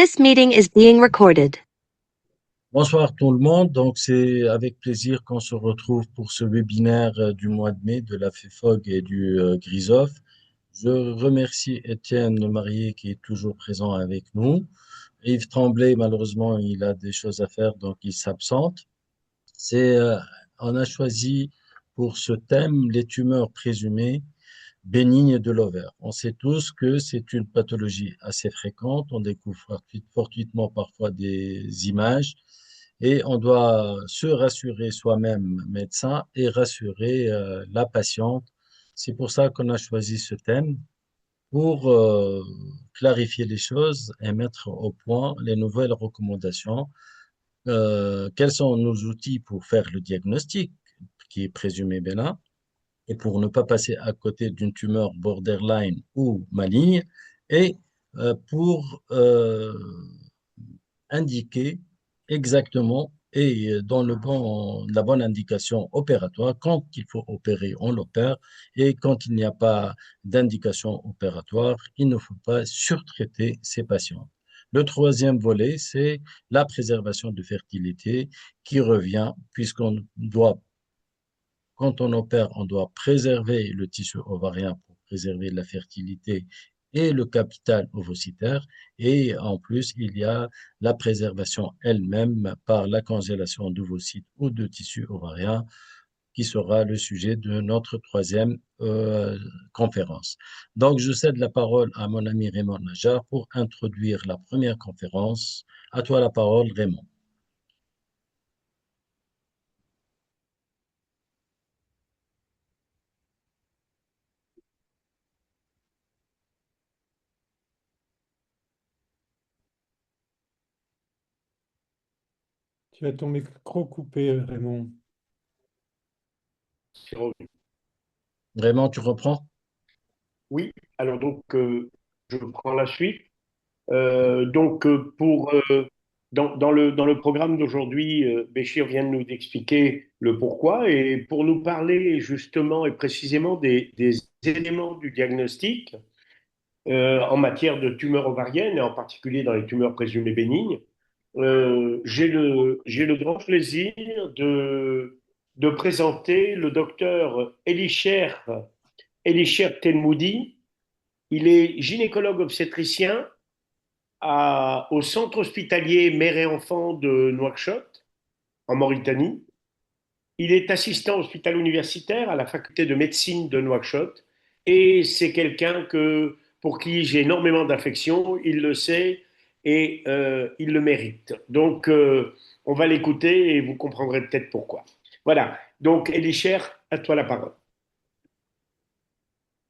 This meeting is being recorded. Bonsoir tout le monde. Donc, c'est avec plaisir qu'on se retrouve pour ce webinaire du mois de mai de la FEFOG et du GRISOF. Je remercie Étienne Marié qui est toujours présent avec nous. Yves Tremblay, malheureusement, il a des choses à faire, donc il s'absente. C'est, euh, on a choisi pour ce thème les tumeurs présumées bénignes de l'ovaire. On sait tous que c'est une pathologie assez fréquente. On découvre fortuitement parfois des images et on doit se rassurer soi-même médecin et rassurer la patiente. C'est pour ça qu'on a choisi ce thème pour clarifier les choses et mettre au point les nouvelles recommandations. Quels sont nos outils pour faire le diagnostic qui est présumé bénin et pour ne pas passer à côté d'une tumeur borderline ou maligne et pour indiquer exactement et dans la bonne indication opératoire, quand il faut opérer, on l'opère, et quand il n'y a pas d'indication opératoire, il ne faut pas surtraiter ces patients. Le troisième volet, c'est la préservation de fertilité qui revient, puisqu'on doit, quand on opère, on doit préserver le tissu ovarien pour préserver la fertilité et le capital ovocytaire. Et en plus, il y a la préservation elle-même par la congélation d'ovocytes ou de tissu ovarien, qui sera le sujet de notre troisième conférence. Donc, je cède la parole à mon ami Raymond Najar pour introduire la première conférence. À toi la parole, Raymond. Tu as ton micro coupé, Raymond. Raymond, tu reprends? Oui, alors je prends la suite. Pour dans le programme d'aujourd'hui, Béchir vient de nous expliquer le pourquoi et pour nous parler justement et précisément des éléments du diagnostic en matière de tumeurs ovariennes et en particulier dans les tumeurs présumées bénignes. J'ai le grand plaisir de présenter le docteur Elisher Tenmoudi. Il est gynécologue obstétricien au centre hospitalier Mère et Enfants de Nouakchott, en Mauritanie. Il est assistant hospital-universitaire à la faculté de médecine de Nouakchott et c'est quelqu'un pour qui j'ai énormément d'affection, il le sait et il le mérite. On va l'écouter et vous comprendrez peut-être pourquoi. Voilà, donc Elisher, à toi la parole.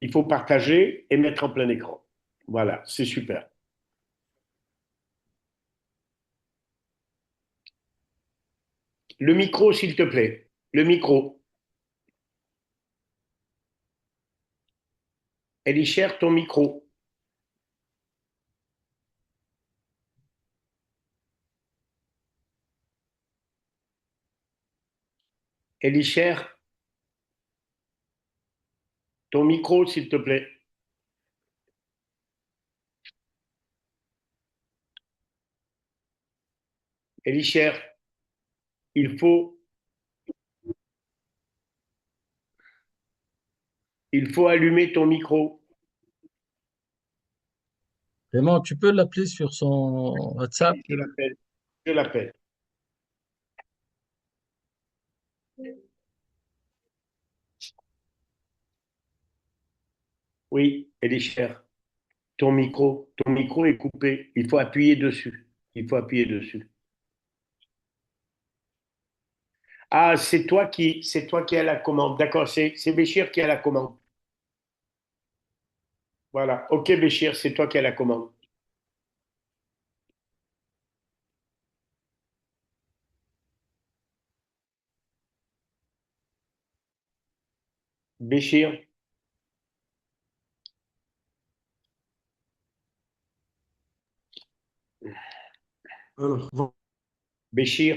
Il faut partager et mettre en plein écran. Voilà, c'est super. Le micro, s'il te plaît. Le micro. Elisher, ton micro. Elisher, ton micro, s'il te plaît. Elisher, il faut, il faut allumer ton micro. Raymond, tu peux l'appeler sur son WhatsApp? Je l'appelle. Je l'appelle. Oui, Elisher, ton micro est coupé. Il faut appuyer dessus. Il faut appuyer dessus. Ah, c'est toi qui as la commande. D'accord, c'est Béchir qui a la commande. Voilà. Ok, Béchir, c'est toi qui as la commande. Béchir, Alors, Béchir.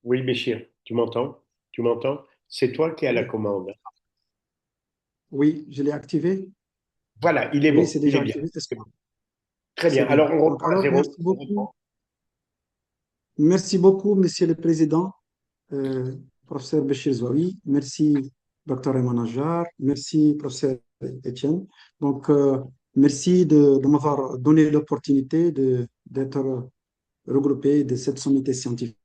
Oui, Béchir, tu m'entends? Tu m'entends? C'est toi qui as la Oui, commande. oui, je l'ai activé. Voilà, il est Oui, bon, c'est il déjà est bien. activé. C'est bon. Très C'est bien. bon. Alors, on Donc, reprend à alors, zéro. On reprend. merci beaucoup, Monsieur le Président, professeur Béchir Zouaoui. Merci, docteur Emmanuel Najjar. Merci, professeur Etienne. Donc, merci de m'avoir donné l'opportunité d'être regroupé de cette sommité scientifique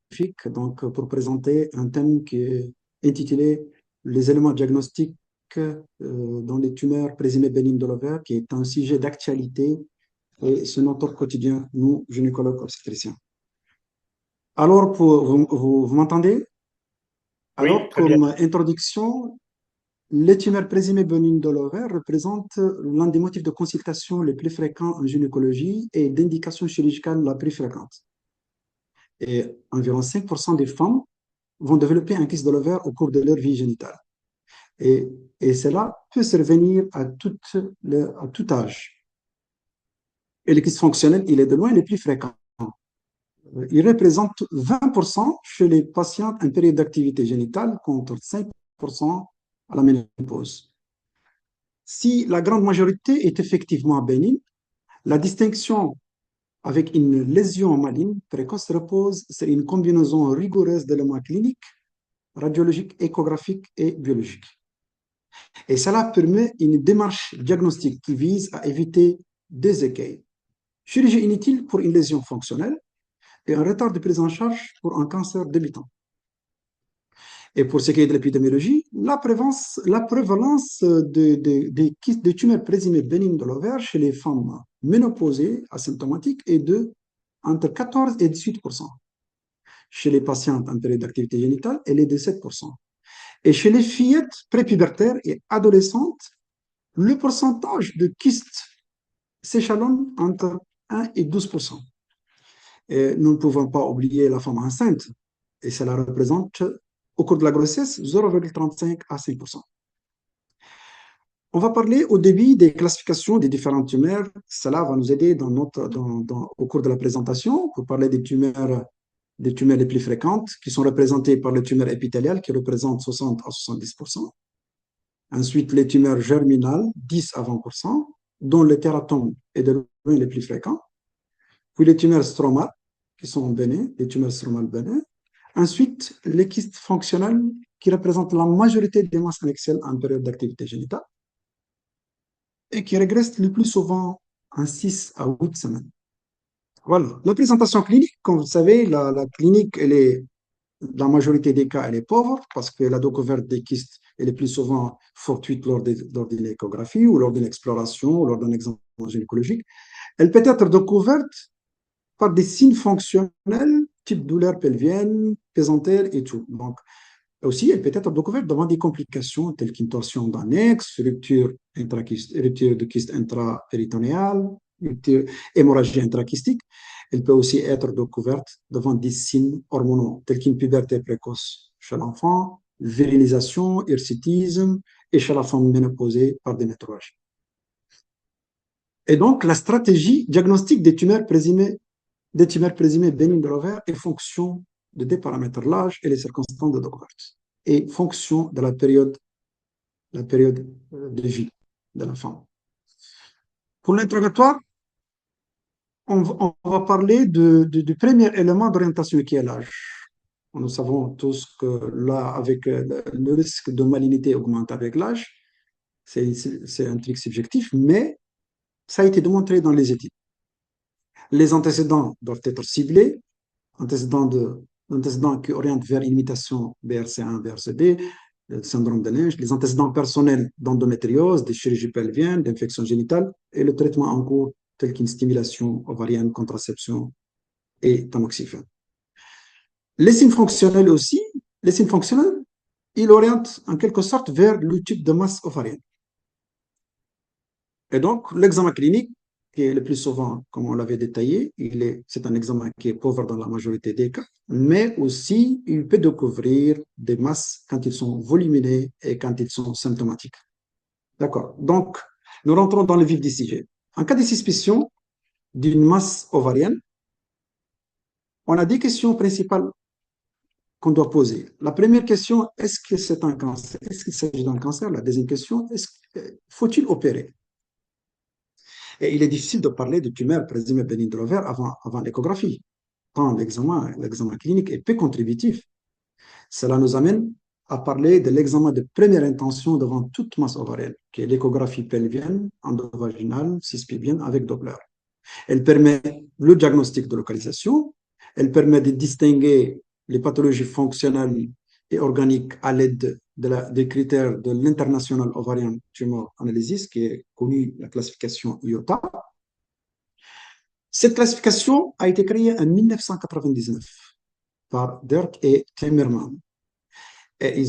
pour présenter un thème qui est intitulé Les éléments diagnostiques dans les tumeurs présumées bénignes de l'ovaire, qui est un sujet d'actualité et c'est notre quotidien, nous, gynécologues obstétriciens. Alors, vous m'entendez? Oui, Alors, très bien. comme introduction, les tumeurs présumées bénignes de l'ovaire représentent l'un des motifs de consultation les plus fréquents en gynécologie et d'indication chirurgicale la plus fréquente. Et environ 5% des femmes vont développer un kyste de l'ovaire au cours de leur vie génitale. Et, et cela peut survenir à tout âge. Et le kyste fonctionnel, il est de loin le plus fréquent. Il représente 20% chez les patientes en période d'activité génitale contre 5% à la ménopause. Si la grande majorité est effectivement bénigne, la distinction avec une lésion maligne précoce repose sur une combinaison rigoureuse d'éléments cliniques, radiologiques, échographiques et biologiques. Et cela permet une démarche diagnostique qui vise à éviter des écueils. Chirurgie inutile pour une lésion fonctionnelle et un retard de prise en charge pour un cancer débutant. Et pour ce qui est de l'épidémiologie, la prévalence de tumeurs présumées bénignes de l'ovaire chez les femmes ménopausées asymptomatiques est de entre 14 et 18%. Chez les patientes en période d'activité génitale, elle est de 7%. Et chez les fillettes prépubertaires et adolescentes, le pourcentage de kystes s'échelonne entre 1 et 12%. Et nous ne pouvons pas oublier la femme enceinte, et cela représente au cours de la grossesse 0,35 à 5%. On va parler au début des classifications des différentes tumeurs. Cela va nous aider au cours de la présentation pour parler des tumeurs les plus fréquentes qui sont représentées par les tumeurs épithéliales qui représentent 60 à 70%. Ensuite, les tumeurs germinales, 10 à 20%, dont le tératome est de loin les plus fréquents. Puis les tumeurs stromales, qui sont bénins, les tumeurs stromales bénins. Ensuite, les kystes fonctionnels, qui représentent la majorité des masses annexelles en période d'activité génitale et qui régressent le plus souvent en 6 à 8 semaines. Voilà. La présentation clinique, comme vous le savez, la clinique, la majorité des cas, elle est pauvre parce que la découverte des kystes elle est plus souvent fortuite lors d'une échographie ou lors d'une exploration ou lors d'un examen gynécologique. Elle peut être découverte par des signes fonctionnels, type douleur pelvienne, pesantère et tout. Donc, aussi, elle peut être découverte devant des complications telles qu'une torsion d'annexe, rupture de kyste intrapéritonéale, hémorragie intrakystique. Elle peut aussi être découverte devant des signes hormonaux tels qu'une puberté précoce chez l'enfant, virilisation, hirsutisme et chez la femme ménopausée par des métrorragies. Et donc, la stratégie diagnostique des tumeurs présumées bénignes de l'ovaire est fonction de deux paramètres, l'âge et les circonstances de découverte, et fonction de la période de vie de la femme. Pour l'interrogatoire, on va parler du premier élément d'orientation qui est l'âge. Nous savons tous que là, avec le risque de malignité augmente avec l'âge, c'est un truc subjectif, mais ça a été démontré dans les études. Les antécédents doivent être ciblés, antécédents qui orientent vers une imitation BRCA1, BRCB, le syndrome de Lynch, les antécédents personnels d'endométriose, des chirurgies pelviennes, d'infections génitales et le traitement en cours tel qu'une stimulation ovarienne, contraception et tamoxifène. Les signes fonctionnels aussi, les signes fonctionnels, ils orientent en quelque sorte vers le type de masse ovarienne. Et donc, l'examen clinique, qui est le plus souvent, comme on l'avait détaillé, c'est un examen qui est pauvre dans la majorité des cas, mais aussi il peut découvrir des masses quand ils sont volumineux et quand ils sont symptomatiques. D'accord. Donc, nous rentrons dans le vif du sujet. En cas de suspicion d'une masse ovarienne, on a deux questions principales qu'on doit poser. La première question, est-ce que c'est un cancer? Est-ce qu'il s'agit d'un cancer? La deuxième question, faut-il opérer? Et il est difficile de parler de tumeur présumée bénigne de l'ovaire avant l'échographie, tant l'examen clinique est peu contributif. Cela nous amène à parler de l'examen de première intention devant toute masse ovarienne, qui est l'échographie pelvienne, endovaginale, cispubienne avec Doppler. Elle permet le diagnostic de localisation, elle permet de distinguer les pathologies fonctionnelles et organiques à l'aide des critères de l'International Ovarian Tumor Analysis, qui est connue la classification IOTA. Cette classification a été créée en 1999 par Dirk et Timmerman. Et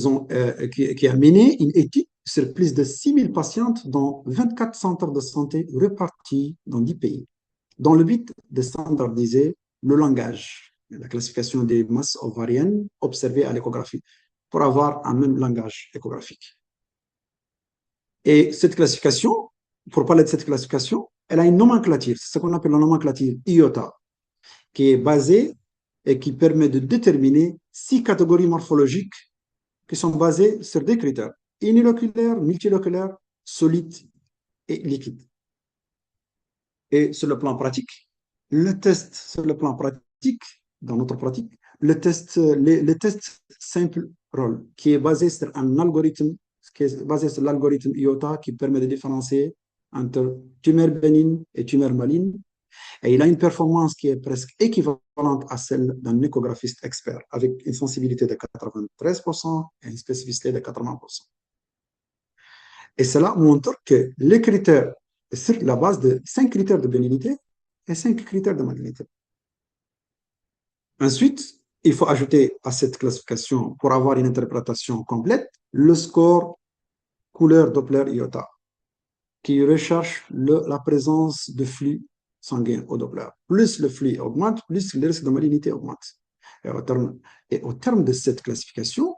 qui a mené une étude sur plus de 6000 patientes dans 24 centres de santé répartis dans 10 pays, dans le but de standardiser le langage, la classification des masses ovariennes observées à l'échographie, pour avoir un même langage échographique. Et cette classification, pour parler de cette classification, elle a une nomenclature, c'est ce qu'on appelle la nomenclature IOTA, qui est basée et qui permet de déterminer 6 catégories morphologiques qui sont basées sur des critères uniloculaires, multiloculaires, solides et liquides. Et sur le plan pratique, dans notre pratique, les tests simple rôle, qui est basé sur un algorithme, qui est basé sur l'algorithme IOTA, qui permet de différencier entre tumeur bénigne et tumeur maligne. Et il a une performance qui est presque équivalente à celle d'un échographiste expert, avec une sensibilité de 93% et une spécificité de 80%. Et cela montre que les critères, sur la base de 5 critères de bénignité et 5 critères de malignité. Ensuite, il faut ajouter à cette classification, pour avoir une interprétation complète, le score couleur Doppler IOTA, qui recherche la présence de flux sanguin au Doppler. Plus le flux augmente, plus le risque de malignité augmente. Et au terme de cette classification,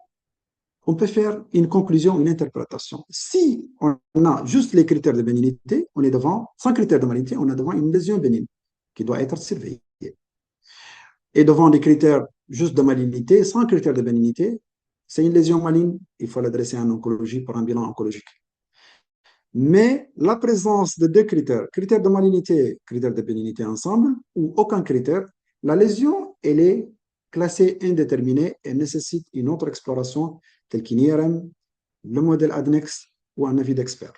on peut faire une conclusion, une interprétation. Si on a juste les critères de bénignité, on est devant, sans critères de malignité, on est devant une lésion bénigne qui doit être surveillée. Et devant des critères juste de malignité, sans critères de bénignité, c'est une lésion maligne, il faut l'adresser en oncologie pour un bilan oncologique. Mais la présence de 2 critères, critères de malignité, critères de bénignité ensemble, ou aucun critère, la lésion, elle est classée indéterminée et nécessite une autre exploration telle qu'une IRM, le modèle ADNEX ou un avis d'expert.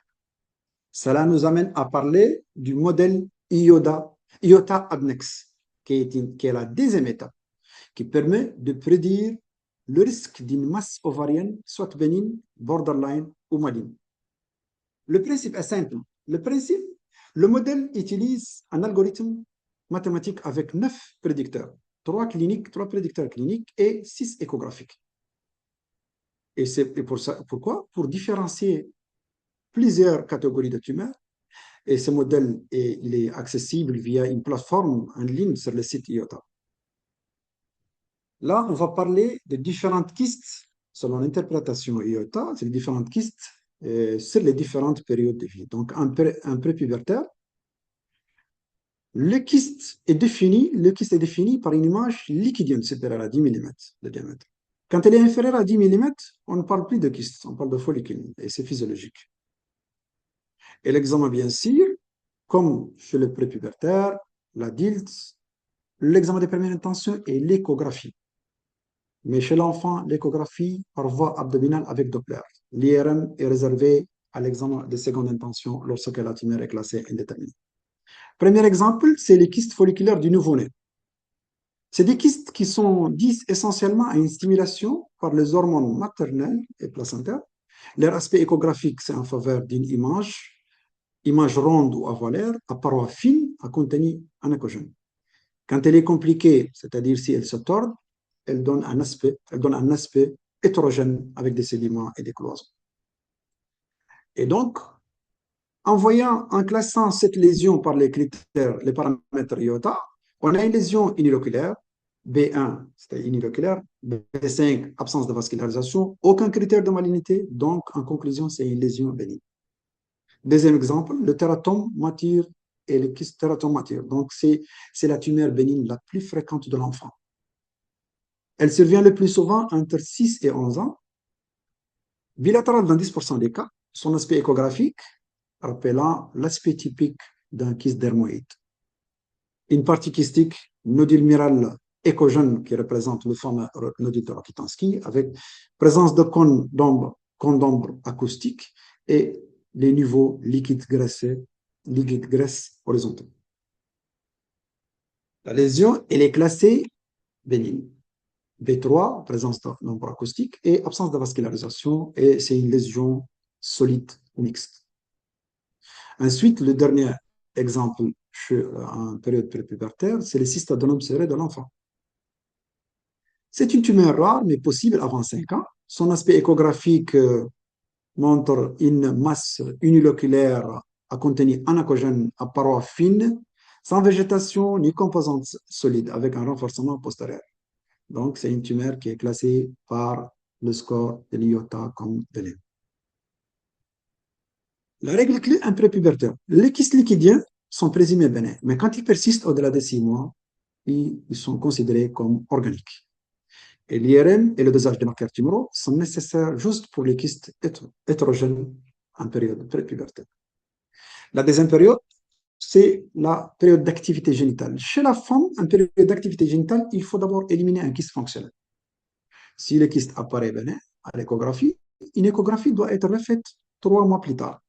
Cela nous amène à parler du modèle IOTA-ADNEX, qui est la deuxième étape, qui permet de prédire le risque d'une masse ovarienne, soit bénigne, borderline ou maligne. Le principe est simple. Le modèle utilise un algorithme mathématique avec 9 prédicteurs, 3 prédicteurs cliniques et 6 échographiques. Et pourquoi? Pour différencier plusieurs catégories de tumeurs. Et ce modèle il est accessible via une plateforme en ligne sur le site IOTA. Là, on va parler de différentes kystes, selon l'interprétation IOTA, c'est les différentes kystes sur les différentes périodes de vie. Donc, un prépubertaire, le kyste est défini par une image liquidienne supérieure à 10 mm de diamètre. Quand elle est inférieure à 10 mm, on ne parle plus de kyste, on parle de follicule, et c'est physiologique. Et l'examen, bien sûr, comme chez le prépubertaire, l'adulte, l'examen de première intention est l'échographie. Mais chez l'enfant, l'échographie par voie abdominale avec Doppler. L'IRM est réservé à l'examen de seconde intention lorsque la tumeur est classée indéterminée. Premier exemple, c'est les kystes folliculaires du nouveau-né. C'est des kystes qui sont dus essentiellement à une stimulation par les hormones maternelles et placentaires. Leur aspect échographique, c'est en faveur d'une image ronde ou ovalaire, à parois fines, à contenu anéchogène. Quand elle est compliquée, c'est-à-dire si elle se tord, elle donne un aspect hétérogène avec des sédiments et des cloisons. Et donc, en classant cette lésion par les critères, les paramètres IOTA, on a une lésion uniloculaire, B1, c'était uniloculaire, B5, absence de vascularisation, aucun critère de malignité, donc en conclusion, c'est une lésion bénigne. Deuxième exemple, le tératome mature et le kyste tératome mature. Donc, c'est la tumeur bénigne la plus fréquente de l'enfant. Elle survient le plus souvent entre 6 et 11 ans. Bilatérale dans 10% des cas. Son aspect échographique, rappelant l'aspect typique d'un kyste dermoïde. Une partie kystique, nodule mural échogène qui représente le fameux nodule de Rokitansky, avec présence de cônes d'ombre acoustique et les niveaux liquide graisse horizontaux. La lésion, elle est classée bénigne. B3, présence d'ombre acoustique et absence de vascularisation, et c'est une lésion solide ou mixte. Ensuite, le dernier exemple en période prépubértaire, c'est le cystadénome serré de l'enfant. C'est une tumeur rare, mais possible avant 5 ans. Son aspect échographique montre une masse uniloculaire à contenu anacogène à parois fines, sans végétation ni composante solide, avec un renforcement postérieur. Donc, c'est une tumeur qui est classée par le score de l'IOTA comme bénin. La règle clé en prépubértaire. Les kystes liquidiens sont présumés bénins, mais quand ils persistent au-delà de 6 mois, ils sont considérés comme organiques. Et l'IRM et le dosage des marqueurs tumoraux sont nécessaires juste pour les kystes hétérogènes en période prépubértaire. La deuxième période, c'est la période d'activité génitale. Chez la femme, en période d'activité génitale, il faut d'abord éliminer un kyste fonctionnel. Si le kyste apparaît bénin à l'échographie, une échographie doit être refaite 3 mois plus tard.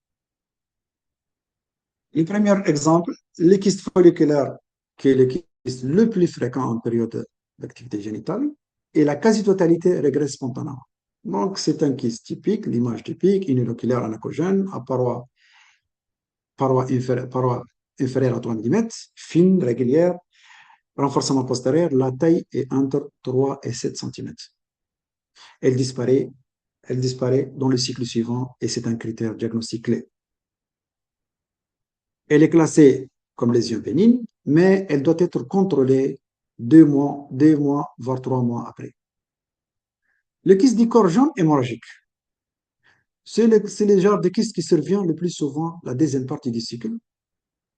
Le premier exemple, le kyste folliculaire, qui est le kyste le plus fréquent en période d'activité génitale, et la quasi-totalité régresse spontanément. Donc, c'est un kyste typique, l'image typique, uniloculaire anacogène, à paroi inférieure à 3 mm, fine, régulière, renforcement postérieur, la taille est entre 3 et 7 cm. Elle disparaît dans le cycle suivant et c'est un critère diagnostic clé. Elle est classée comme lésion bénigne, mais elle doit être contrôlée 2 mois, voire 3 mois après. Le kyste du corps jaune hémorragique. C'est le genre de kyste qui survient le plus souvent la deuxième partie du cycle.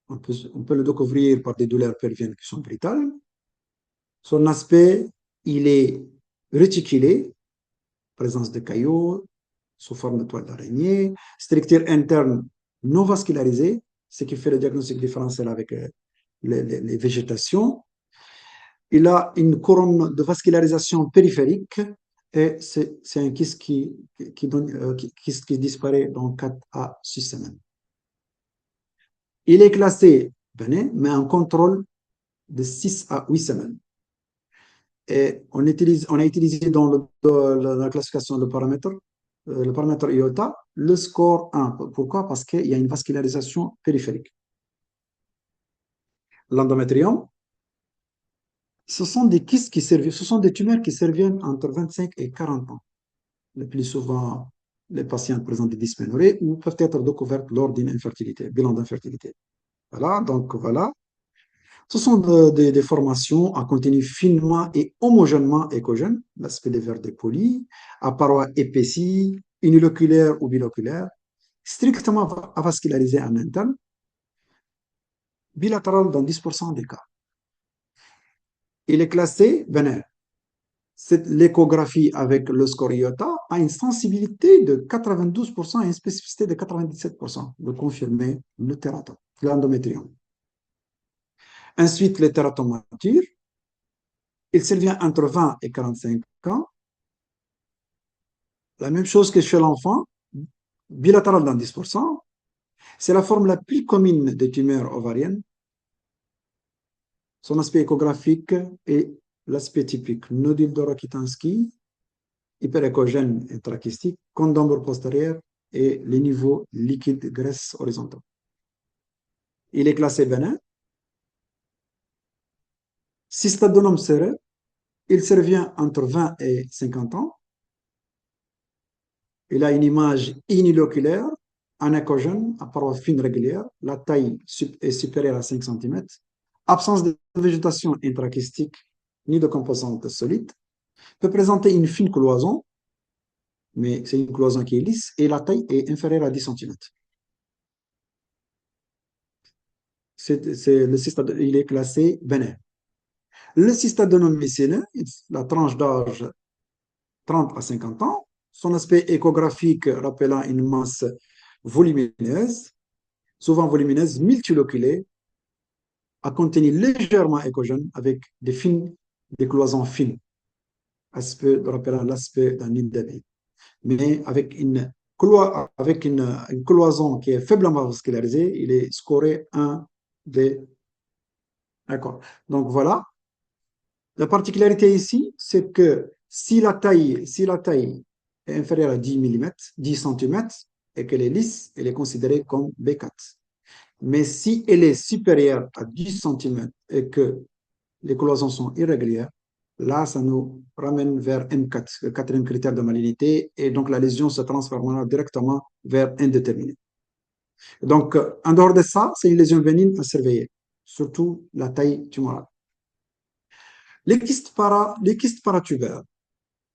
On peut le découvrir par des douleurs pelviennes qui sont brutales. Son aspect, il est réticulé, présence de caillots sous forme de toile d'araignée, structure interne non vascularisée, ce qui fait le diagnostic différentiel avec les végétations. Il a une couronne de vascularisation périphérique et c'est un kyste qui disparaît dans 4 à 6 semaines. Il est classé bénin, mais en contrôle de 6 à 8 semaines. Et on a utilisé dans la classification le paramètre IOTA, le score 1. Pourquoi? Parce qu'il y a une vascularisation périphérique. L'endométrium, ce sont des kystes ce sont des tumeurs qui surviennent entre 25 et 40 ans. Le plus souvent, les patients présentent des dysménorrhées ou peuvent être découvertes lors d'une infertilité, bilan d'infertilité. Voilà, donc voilà. Ce sont des formations à contenu finement et homogènement échogène, l'aspect des verres dépoli, à parois épaissies, uniloculaires ou biloculaires, strictement avascularisées en interne, bilatéral dans 10% des cas. Il est classé bénin. L'échographie avec le score IOTA a une sensibilité de 92% et une spécificité de 97% de confirmer le tératome, l'endométrium. Ensuite, les tératomes matures. Il survient entre 20 et 45 ans. La même chose que chez l'enfant, bilatéral dans 10%. C'est la forme la plus commune des tumeurs ovariennes. Son aspect échographique est l'aspect typique. Nodule de Rokitansky, hyperéchogène intrakystique, cône d'ombre postérieure et les niveaux liquide graisse horizontaux. Il est classé bénin. Cystadénome serré, il survient entre 20 et 50 ans. Il a une image uniloculaire, anacogène, à parois fines régulières. La taille est supérieure à 5 cm. Absence de végétation intrakystique ni de composante solide. Peut présenter une fine cloison, mais c'est une cloison qui est lisse, et la taille est inférieure à 10 cm. Il est classé bénin. Le cystadénome mycénien, la tranche d'âge 30 à 50 ans, son aspect échographique rappelant une masse volumineuse, souvent volumineuse, multiloculaire, à contenu légèrement échogène avec des cloisons fines, aspect rappelant l'aspect d'un nid d'abeille, mais avec une cloison qui est faiblement vascularisée, il est scoré 1 des. D'accord. Donc voilà. La particularité ici, c'est que si la taille est inférieure à 10 mm, 10 cm, et qu'elle est lisse, elle est considérée comme B4. Mais si elle est supérieure à 10 cm et que les cloisons sont irrégulières, là, ça nous ramène vers M4, le quatrième critère de malignité, et donc la lésion se transformera directement vers indéterminé. Donc, en dehors de ça, c'est une lésion bénigne à surveiller, surtout la taille tumorale. Les kystes paratubères,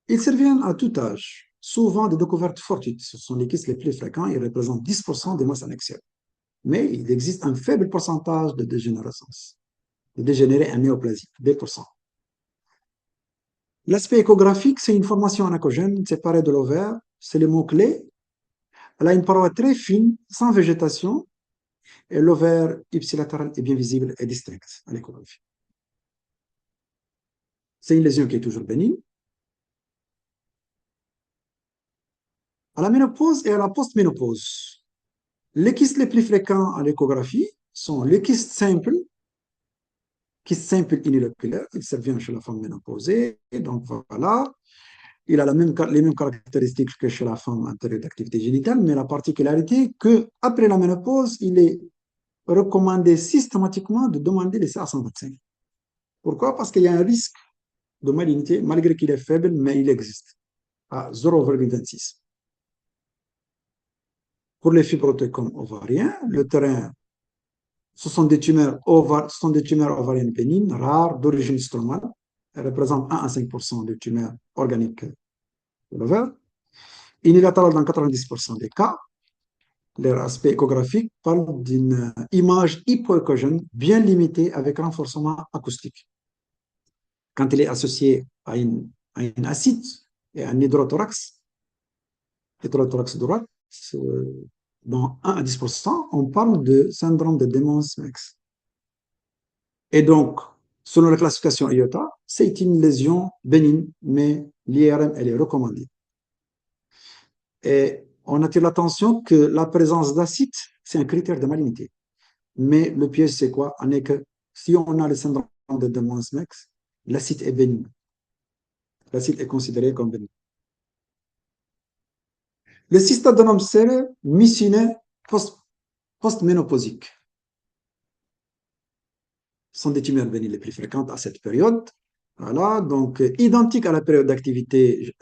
ils surviennent à tout âge, souvent de découvertes fortuites. Ce sont les kystes les plus fréquents, ils représentent 10% des masses annexielles. Mais il existe un faible pourcentage de dégénérescence, de dégénérer en néoplasie, 2%. L'aspect échographique, c'est une formation anacogène séparée de l'ovaire, c'est le mot-clé. Elle a une paroi très fine, sans végétation, et l'ovaire ipsilatéral est bien visible et distinct à l'échographie. C'est une lésion qui est toujours bénigne. À la ménopause et à la post-ménopause, les kystes les plus fréquents à l'échographie sont les kystes simples uniloculaires, il survient chez la femme ménopausée, et donc voilà, il a les mêmes caractéristiques que chez la femme en période d'activité génitale, mais la particularité qu'après la ménopause, il est recommandé systématiquement de demander les CA125. Pourquoi? Parce qu'il y a un risque de malignité, malgré qu'il est faible, mais il existe, à 0,26. Pour les fibrotectomes ovariens, le terrain, ce sont des tumeurs ovariennes bénignes, rares, d'origine stromale. Elles représentent 1 à 5% des tumeurs organiques de l'ovaire. Unilatérales dans 90% des cas. Leur aspect échographique parle d'une image hypoéchogène bien limitée avec renforcement acoustique. Quand elle est associée à une acide et à un hétérothorax droite, dans 1 à 10%, on parle de syndrome de Demons-Mex. Et donc, selon la classification IOTA, c'est une lésion bénigne, mais l'IRM, elle est recommandée. Et on attire l'attention que la présence d'acide, c'est un critère de malignité. Mais le piège, c'est quoi? On est que si on a le syndrome de Demons-Mex, l'acide est bénigne. L'acide est considéré comme bénigne. Le cystadénome mycénien post-ménopausique sont des tumeurs bénignes les plus fréquentes à cette période. Voilà, donc identiques à la période d'activité,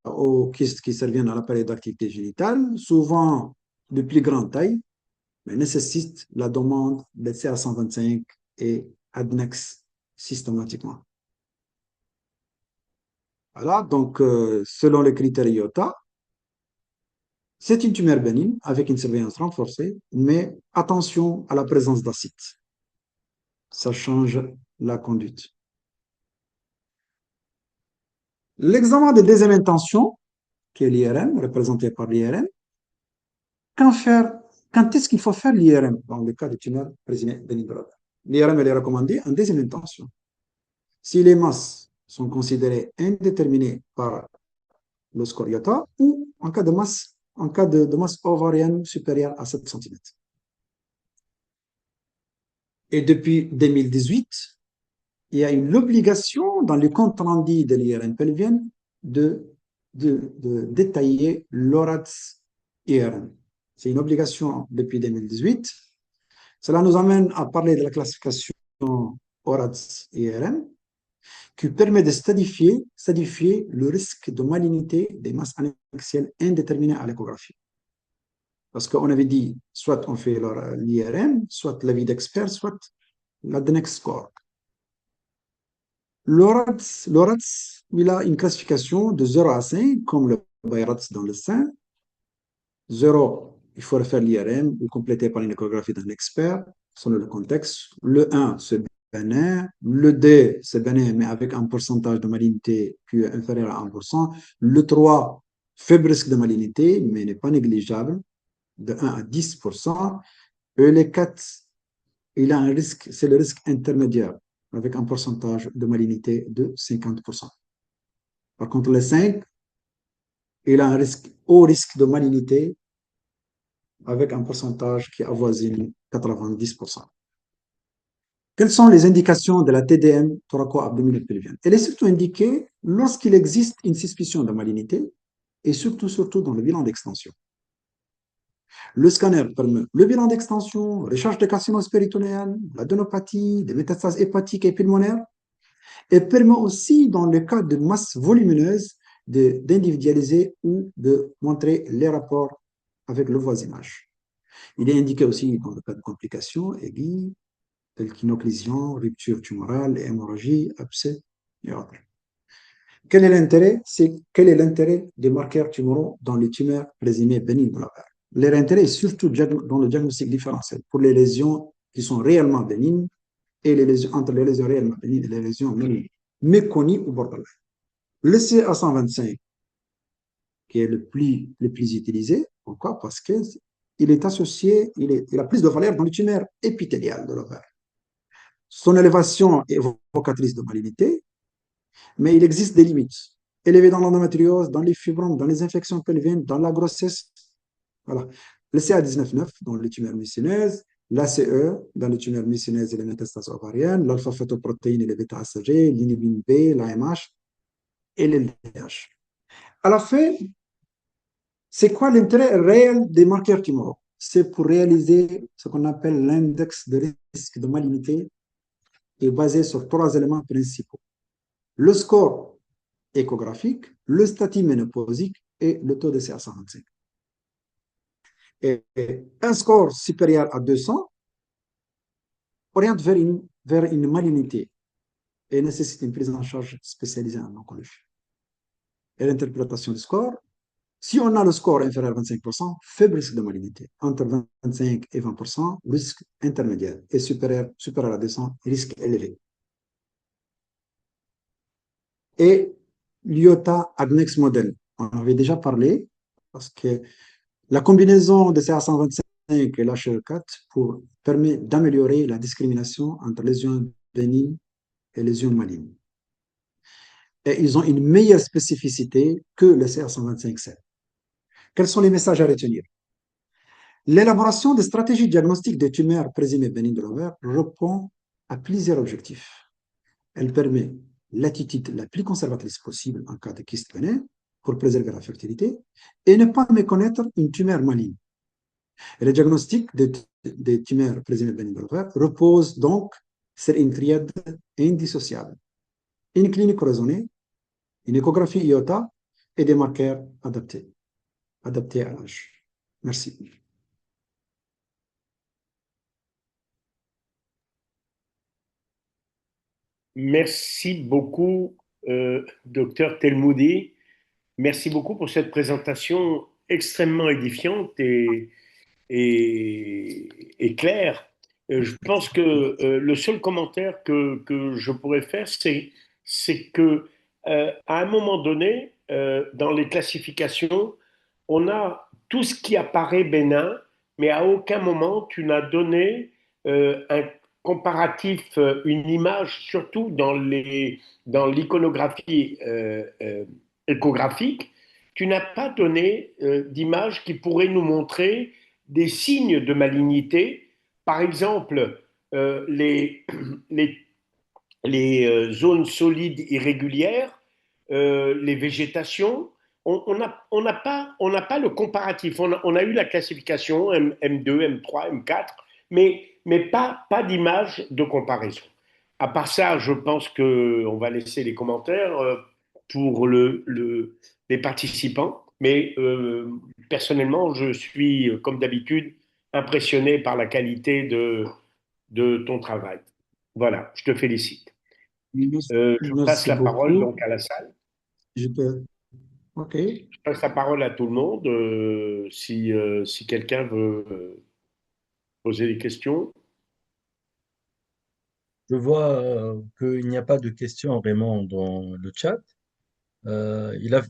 aux kystes qui surviennent à la période d'activité génitale, souvent de plus grande taille, mais nécessitent la demande de CA125 et adnex systématiquement. Voilà, donc selon les critères IOTA, c'est une tumeur bénigne avec une surveillance renforcée, mais attention à la présence d'acide. Ça change la conduite. L'examen de deuxième intention, qui est l'IRM, représenté par l'IRM, quand est-ce qu'il faut faire l'IRM dans le cas de tumeur présumée bénigne de l'ovaire? L'IRM est recommandé en deuxième intention. Si les masses sont considérées indéterminées par le score IOTA ou en cas de masse ovarienne supérieure à 7 cm. Et depuis 2018, il y a une obligation dans le compte rendu de l'IRM pelvienne de détailler l'ORADS IRM. C'est une obligation depuis 2018. Cela nous amène à parler de la classification ORADS IRM qui permet de stadifier le risque de malignité des masses annexielles indéterminées à l'échographie. Parce qu'on avait dit, soit on fait l'IRM, soit l'avis d'expert, soit l'ADNEX score. L'ORADS, il a une classification de 0 à 5, comme le BI-RADS dans le sein. 0, il faut refaire l'IRM ou compléter par une échographie d'un expert, selon le contexte. Le 1, c'est bénin. Le D, c'est bénin, mais avec un pourcentage de malignité qui est inférieur à 1%. Le 3, faible risque de malignité, mais n'est pas négligeable, de 1 à 10%. Et le 4, il a un risque, c'est le risque intermédiaire, avec un pourcentage de malignité de 50%. Par contre, le 5, il a un risque, haut risque de malignité, avec un pourcentage qui avoisine 90%. Quelles sont les indications de la TDM thoraco-abdominopelvienne? Elle est surtout indiquée lorsqu'il existe une suspicion de malignité et surtout dans le bilan d'extension. Le scanner permet le bilan d'extension, recherche de carcinose péritonéale, l'adénopathie, des métastases hépatiques et pulmonaires, et permet aussi, dans le cas de masse volumineuse, d'individualiser ou de montrer les rapports avec le voisinage. Il est indiqué aussi dans le cas de complications aiguës, telles qu'inocclusion, rupture tumorale, hémorragie, abcès et autres. Quel est l'intérêt des marqueurs tumoraux dans les tumeurs présumées bénignes de l'ovaire? Leur intérêt est surtout dans le diagnostic différentiel pour les lésions qui sont réellement bénignes et entre les lésions réellement bénignes et les lésions méconnues ou borderline. Le CA125, qui est le plus utilisé, pourquoi? Parce qu'il est associé, il a plus de valeur dans les tumeurs épithéliales de l'ovaire. Son élévation est vocatrice de malignité, mais il existe des limites. Élevé dans l'endométriose, dans les fibromes, dans les infections pelviennes, dans la grossesse. Voilà. Le CA19-9 dans les tumeurs mucineuses, l'ACE dans les tumeurs mucineuses et les métastases ovariennes, l'alpha-fetoprotéine et les bêta-ACG, l'inhibine B, l'AMH et les LDH. À la fin, c'est quoi l'intérêt réel des marqueurs tumoraux? C'est pour réaliser ce qu'on appelle l'index de risque de malignité qui est basé sur 3 éléments principaux. Le score échographique, le statut ménopausique et le taux de CA125. Et un score supérieur à 200 oriente vers une malignité et nécessite une prise en charge spécialisée en oncologie. Et l'interprétation du score, si on a le score inférieur à 25%, faible risque de malignité. Entre 25 et 20%, risque intermédiaire. Et supérieur à 200, risque élevé. Et l'IOTA Agnex Model, on en avait déjà parlé, parce que la combinaison de CA125 et l'HE4 permet d'améliorer la discrimination entre lésions bénignes et lésions malignes. Et ils ont une meilleure spécificité que le CA125-7. Quels sont les messages à retenir? L'élaboration des stratégies diagnostiques des tumeurs présumées bénignes de l'ovaire répond à plusieurs objectifs. Elle permet l'attitude la plus conservatrice possible en cas de kyste bénin pour préserver la fertilité et ne pas méconnaître une tumeur maligne. Et le diagnostic des tumeurs présumées bénignes de l'ovaire repose donc sur une triade indissociable. Une clinique raisonnée, une échographie IOTA et des marqueurs adaptés à l'âge. Merci. Merci beaucoup, docteur Telmoudi. Merci beaucoup pour cette présentation extrêmement édifiante et claire. Je pense que le seul commentaire que je pourrais faire, c'est que à un moment donné, dans les classifications, on a tout ce qui apparaît bénin, mais à aucun moment tu n'as donné un comparatif, une image, surtout dans l'iconographie échographique, tu n'as pas donné d'image qui pourrait nous montrer des signes de malignité. Par exemple, les, les, les zones solides irrégulières, les végétations. On n'a pas le comparatif. On a eu la classification M2, M3, M4, mais pas d'image de comparaison. À part ça, je pense qu'on va laisser les commentaires pour les participants. Mais personnellement, je suis, comme d'habitude, impressionné par la qualité de ton travail. Voilà, je te félicite. Je passe Merci la parole beaucoup. donc à la salle. Je peux. OK. Je passe la parole à tout le monde si quelqu'un veut poser des questions. Je vois qu'il n'y a pas de questions vraiment dans le chat. Il a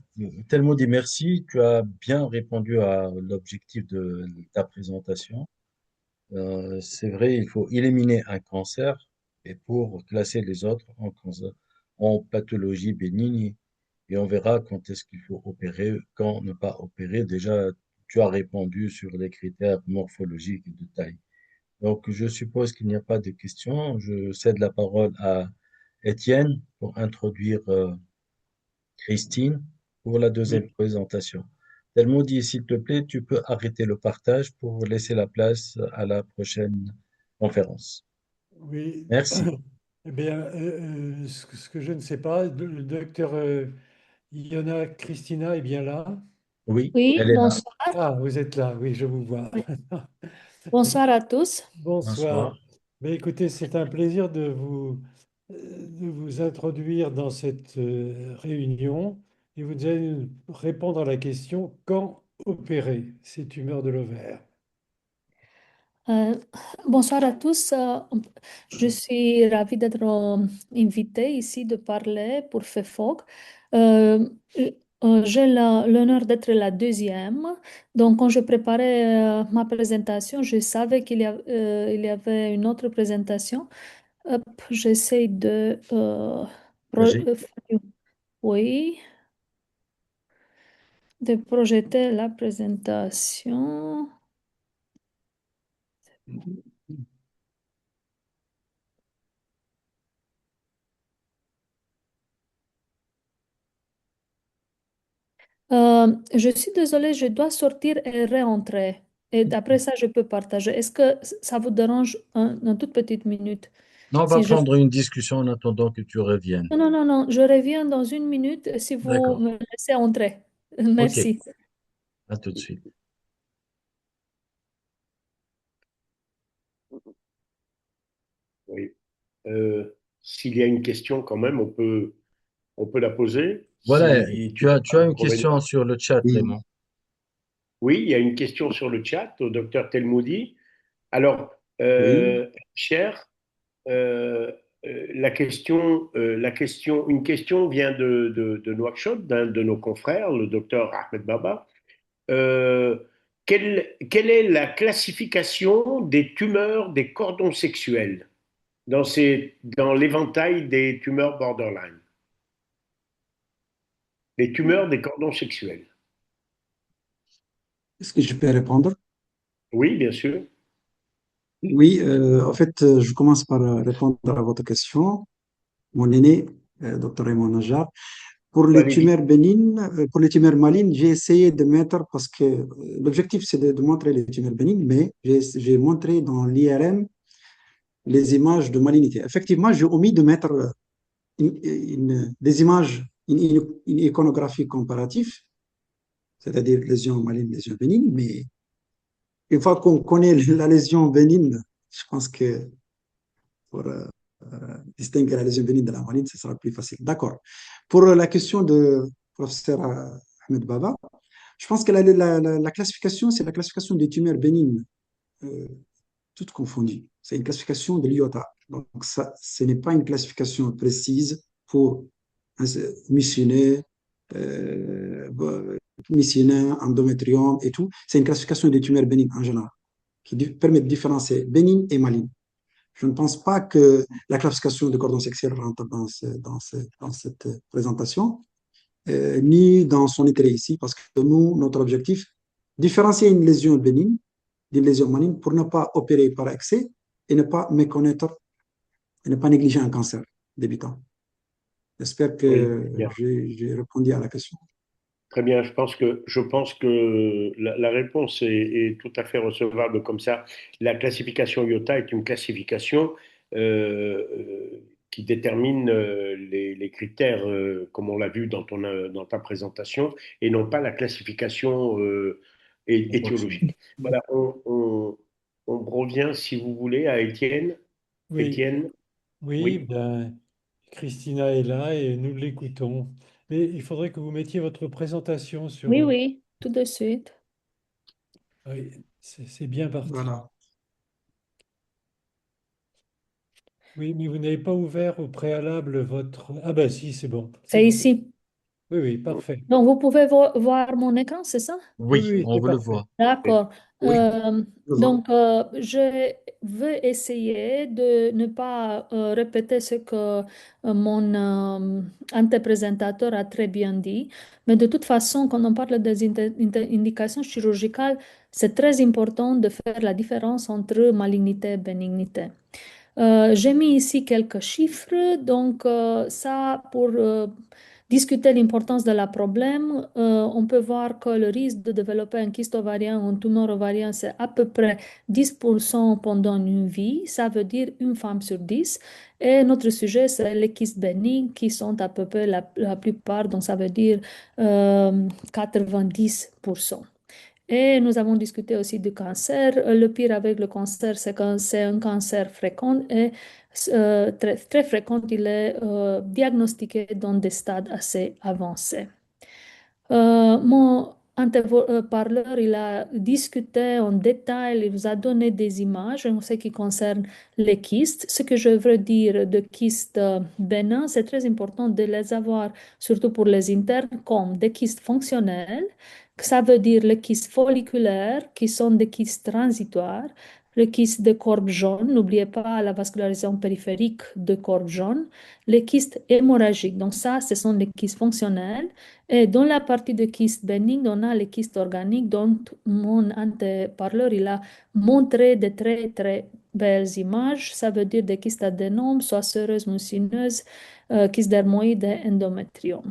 tellement dit merci, tu as bien répondu à l'objectif de ta présentation. C'est vrai, il faut éliminer un cancer et pour classer les autres en cancer, en pathologie bénigne. Et on verra quand est-ce qu'il faut opérer, quand ne pas opérer. Déjà, tu as répondu sur les critères morphologiques et de taille. Donc, je suppose qu'il n'y a pas de questions. Je cède la parole à Étienne pour introduire Christine pour la deuxième Oui, présentation. Telmoudi, s'il te plaît, tu peux arrêter le partage pour laisser la place à la prochaine conférence. oui. Merci. Eh bien, ce que je ne sais pas, le docteur Iona Christina est bien là. Oui, Oui, elle est là. bonsoir. Ah, vous êtes là, oui, je vous vois. Oui. Bonsoir à tous. Bonsoir. Bonsoir. Mais écoutez, c'est un plaisir de vous introduire dans cette réunion et vous allez nous répondre à la question quand opérer ces tumeurs de l'ovaire? Euh, Bonsoir à tous. Je suis ravie d'être invitée ici de parler pour FEFOC. Euh, j'ai l'honneur d'être la deuxième. Donc, quand je préparais ma présentation, je savais il y avait une autre présentation. Hop, j'essaie de... Agir. oui, de projeter la présentation. Je suis désolée, je dois sortir et réentrer. Et après ça, je peux partager. Est-ce que ça vous dérange une toute petite minute? On va Si je... prendre une discussion en attendant que tu reviennes. Non, non, non, non, je reviens dans une minute si vous D'accord. me laissez entrer. OK. Merci. À tout de suite. Oui. S'il y a une question quand même, on peut la poser. Voilà, Si et tu tu as, n'as tu pas as une d'inconvénient. question sur le chat, Oui. Raymond. Oui, il y a une question sur le chat au docteur Telmoudi. Alors, Oui. cher, euh, une question vient de Nouakchott, d'un de nos confrères, le docteur Ahmed Baba. Euh, quelle est la classification des tumeurs des cordons sexuels dans l'éventail des tumeurs borderline? Les tumeurs des cordons sexuels. Est-ce que je peux répondre? Oui, bien sûr. Oui, en fait, je commence par répondre à votre question. Mon aîné, Dr Raymond Najjar. Pour les Allez-y. tumeurs bénignes, pour les tumeurs malignes, j'ai essayé de mettre, parce que l'objectif c'est de montrer les tumeurs bénignes, mais j'ai montré dans l'IRM les images de malignité. Effectivement, j'ai omis de mettre des images, une iconographie comparative, c'est-à-dire lésions malignes, lésions bénignes, mais une fois qu'on connaît la lésion bénigne, je pense que pour distinguer la lésion bénigne de la maligne, ce sera plus facile. D'accord. Pour la question de professeur Ahmed Baba, je pense que la classification, c'est la classification des tumeurs bénignes, euh, toutes confondues. C'est une classification de l'IOTA. Donc, ça, ce n'est pas une classification précise pour missionner, euh, missionner, endométrium et tout. C'est une classification des tumeurs bénignes en général qui permet de différencier bénigne et maligne. Je ne pense pas que la classification de cordon sexuel rentre dans cette présentation, ni dans son intérêt ici, parce que nous, notre objectif, différencier une lésion bénigne d'une lésion maligne pour ne pas opérer par excès et ne pas méconnaître et ne pas négliger un cancer débutant. J'espère Oui, que bien. j'ai répondu à la question. Très bien. Je pense que la réponse est tout à fait recevable comme ça. La classification IOTA est une classification qui détermine les critères, comme on l'a vu dans ta présentation, et non pas la classification étiologique. Voilà, on revient, si vous voulez, à Étienne. Oui, Étienne, oui, oui. bien, Christina est là et nous l'écoutons. Mais il faudrait que vous mettiez votre présentation sur... Oui, oui, tout de suite. Oui, c'est bien parti. Voilà. Oui, mais vous n'avez pas ouvert au préalable votre... Ah ben si, c'est C'est bon. ici. Oui, oui, parfait. Donc, vous pouvez voir mon écran, c'est ça? Oui, Oui, oui, on c'est vous le parfait. voit. D'accord. Oui, je vois. Donc, je veux essayer de ne pas répéter ce que mon antéprésentateur a très bien dit, mais de toute façon, quand on parle des indications chirurgicales, c'est très important de faire la différence entre malignité et bénignité. J'ai mis ici quelques chiffres, donc ça pour discuter l'importance de la problème, on peut voir que le risque de développer un kyste ovarien ou un tumeur ovarien, c'est à peu près 10% pendant une vie, ça veut dire une femme sur 10. Et notre sujet, c'est les kystes bénignes qui sont à peu près la plupart, donc ça veut dire 90%. Et nous avons discuté aussi du cancer. Le pire avec le cancer, c'est que c'est un cancer fréquent et très, très fréquent. Il est diagnostiqué dans des stades assez avancés. Mon parleur, il a discuté en détail, il vous a donné des images en ce qui concerne les kystes. Ce que je veux dire de kystes bénins, c'est très important de les avoir, surtout pour les internes, comme des kystes fonctionnels. Ça veut dire les kystes folliculaires, qui sont des kystes transitoires. Le kyste de corps jaune, n'oubliez pas la vascularisation périphérique de corps jaune. Les kystes hémorragiques, donc ça, ce sont les kystes fonctionnels. Et dans la partie de kyste bénigne, on a les kystes organiques dont mon anteparleur il a montré de très très belles images. Ça veut dire des kystes adénomes, soit séreuses, mucineuses, kystes dermoïdes et endométriome.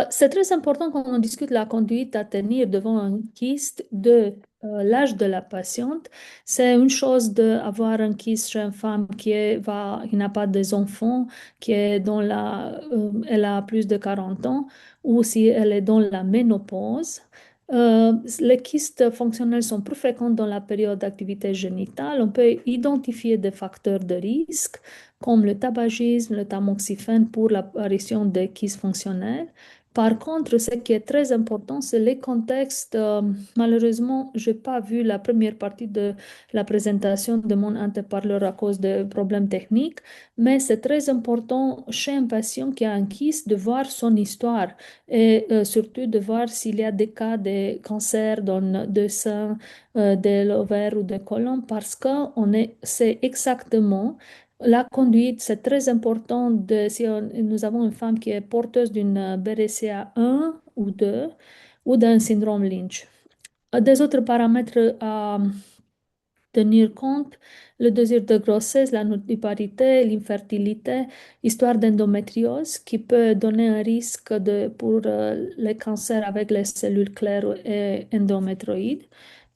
C'est très important quand on discute la conduite à tenir devant un kyste de l'âge de la patiente. C'est une chose d'avoir un kyste chez une femme qui n'a pas des enfants, qui est elle a plus de 40 ans, ou si elle est dans la ménopause. Les kystes fonctionnels sont plus fréquents dans la période d'activité génitale. On peut identifier des facteurs de risque comme le tabagisme, le tamoxifène pour l'apparition des kystes fonctionnels. Par contre, ce qui est très important, c'est les contextes. Malheureusement, je n'ai pas vu la première partie de la présentation de mon anteparleur à cause de problèmes techniques, mais c'est très important chez un patient qui a un kyste de voir son histoire et surtout de voir s'il y a des cas de cancer de sein, de l'ovaire ou de côlon, parce qu'on sait exactement la conduite, c'est très important si nous avons une femme qui est porteuse d'une BRCA 1 ou 2 ou d'un syndrome Lynch. Des autres paramètres à tenir compte, le désir de grossesse, la nudité, l'infertilité, histoire d'endométriose qui peut donner un risque pour les cancers avec les cellules claires et endométrioïdes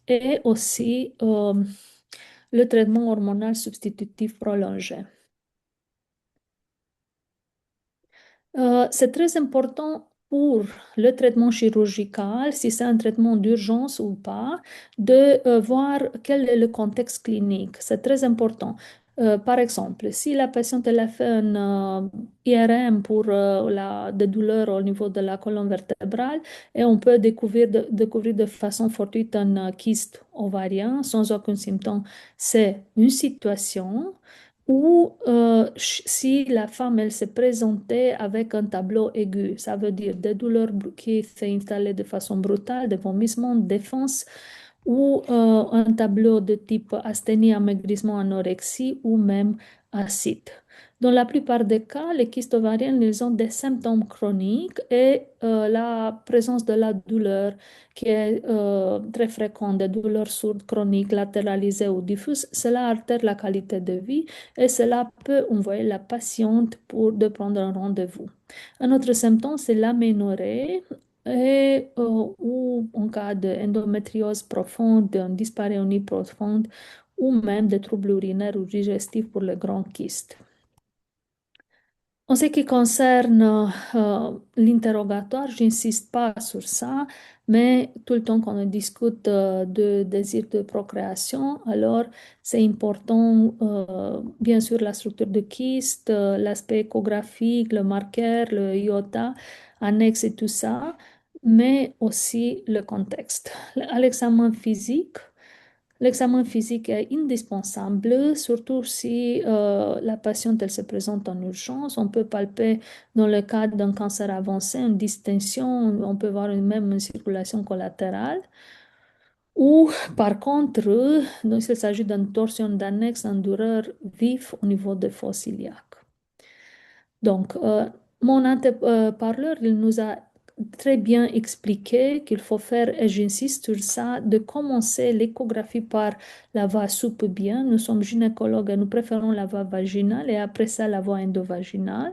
et aussi le traitement hormonal substitutif prolongé. C'est très important pour le traitement chirurgical, si c'est un traitement d'urgence ou pas, de voir quel est le contexte clinique. C'est très important. Par exemple, si la patiente elle a fait un IRM pour des douleurs au niveau de la colonne vertébrale et on peut découvrir de façon fortuite un kyste ovarien sans aucun symptôme, c'est une situation. Ou si la femme, elle s'est présentée avec un tableau aigu, ça veut dire des douleurs qui s'est installé de façon brutale, des vomissements, défense, ou un tableau de type asthénie, amaigrissement, anorexie ou même acide. Dans la plupart des cas, les kystes ovariennes, ils ont des symptômes chroniques et la présence de la douleur qui est très fréquente, des douleurs sourdes, chroniques, latéralisées ou diffuses, cela altère la qualité de vie et cela peut envoyer la patiente de prendre un rendez-vous. Un autre symptôme, c'est l'aménorrhée ou en cas d'endométriose profonde, d'une dyspareunie profonde ou même des troubles urinaires ou digestifs pour le grand kyste. En ce qui concerne l'interrogatoire, j'insiste pas sur ça, mais tout le temps qu'on discute de désir de procréation, alors c'est important, bien sûr, la structure de kyste, l'aspect échographique, le marqueur, le iota, annexe et tout ça, mais aussi le contexte. À l'examen physique, L'examen physique est indispensable, surtout si la patiente elle se présente en urgence. On peut palper dans le cadre d'un cancer avancé, une distension, on peut voir même une circulation collatérale. Ou par contre, donc, il s'agit d'une torsion d'annexe en douleur vive au niveau des fosses iliaques. Donc, mon parleur, il nous a très bien expliqué qu'il faut faire, et j'insiste sur ça, de commencer l'échographie par la voie soupe-bien. Nous sommes gynécologues et nous préférons la voie vaginale et après ça la voie endovaginale.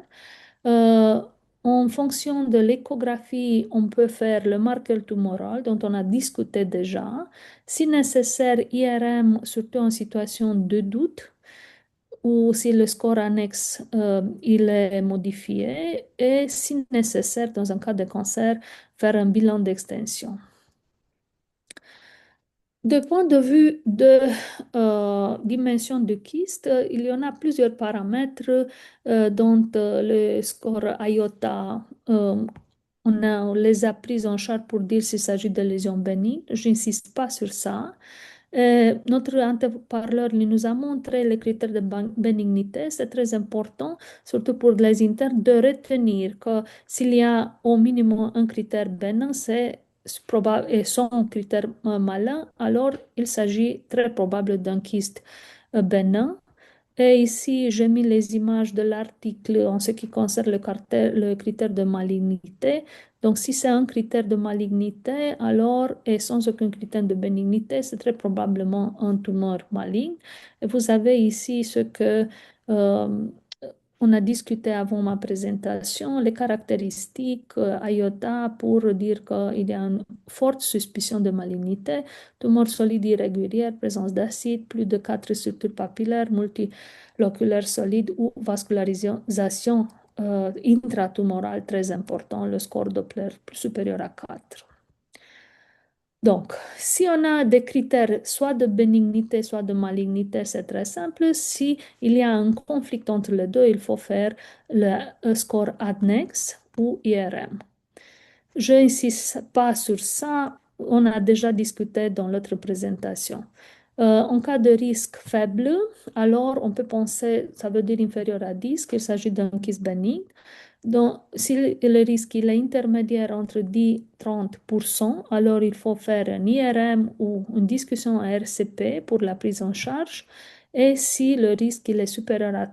Euh, En fonction de l'échographie, on peut faire le marqueur tumoral dont on a discuté déjà. Si nécessaire, IRM, surtout en situation de doute ou si le score annexe il est modifié et si nécessaire, dans un cas de cancer, faire un bilan d'extension. De point de vue de dimension de kyste, il y en a plusieurs paramètres dont le score IOTA, on les a pris en charge pour dire s'il s'agit de lésions bénignes. Je n'insiste pas sur ça. Notre interparleur nous a montré les critères de bénignité. C'est très important, surtout pour les internes, de retenir que s'il y a au minimum un critère bénin, c'est probable et son critère malin, alors il s'agit très probable d'un kyste bénin. Et ici, j'ai mis les images de l'article en ce qui concerne le critère de malignité. Donc, si c'est un critère de malignité, alors, et sans aucun critère de bénignité, c'est très probablement un tumeur maligne. Et vous avez ici ce que on a discuté avant ma présentation, les caractéristiques IOTA pour dire qu'il y a une forte suspicion de malignité, tumeur solide irrégulière, présence d'acide, plus de 4 structures papillaires, multiloculaires solides ou vascularisation intratumorale très important, le score Doppler supérieur à 4. Donc, si on a des critères soit de bénignité, soit de malignité, c'est très simple. Si il y a un conflit entre les deux, il faut faire le score annexe ou IRM. Je n'insiste pas sur ça, on a déjà discuté dans l'autre présentation. En cas de risque faible, alors on peut penser, ça veut dire inférieur à 10, qu'il s'agit d'un kyste bénigne. Donc, si le risque il est intermédiaire entre 10 et 30%, alors il faut faire un IRM ou une discussion à RCP pour la prise en charge. Et si le risque il est supérieur à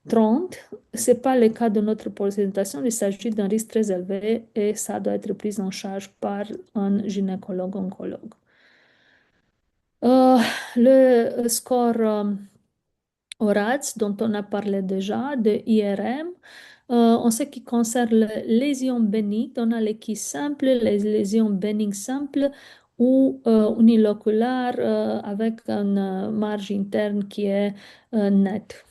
30, ce n'est pas le cas de notre présentation, il s'agit d'un risque très élevé et ça doit être pris en charge par un gynécologue-oncologue. Le score ORADS, dont on a parlé déjà, de IRM, en ce qui concerne les lésions bénignes, on a les kystes simples, les lésions bénignes simples ou uniloculaires avec une marge interne qui est nette.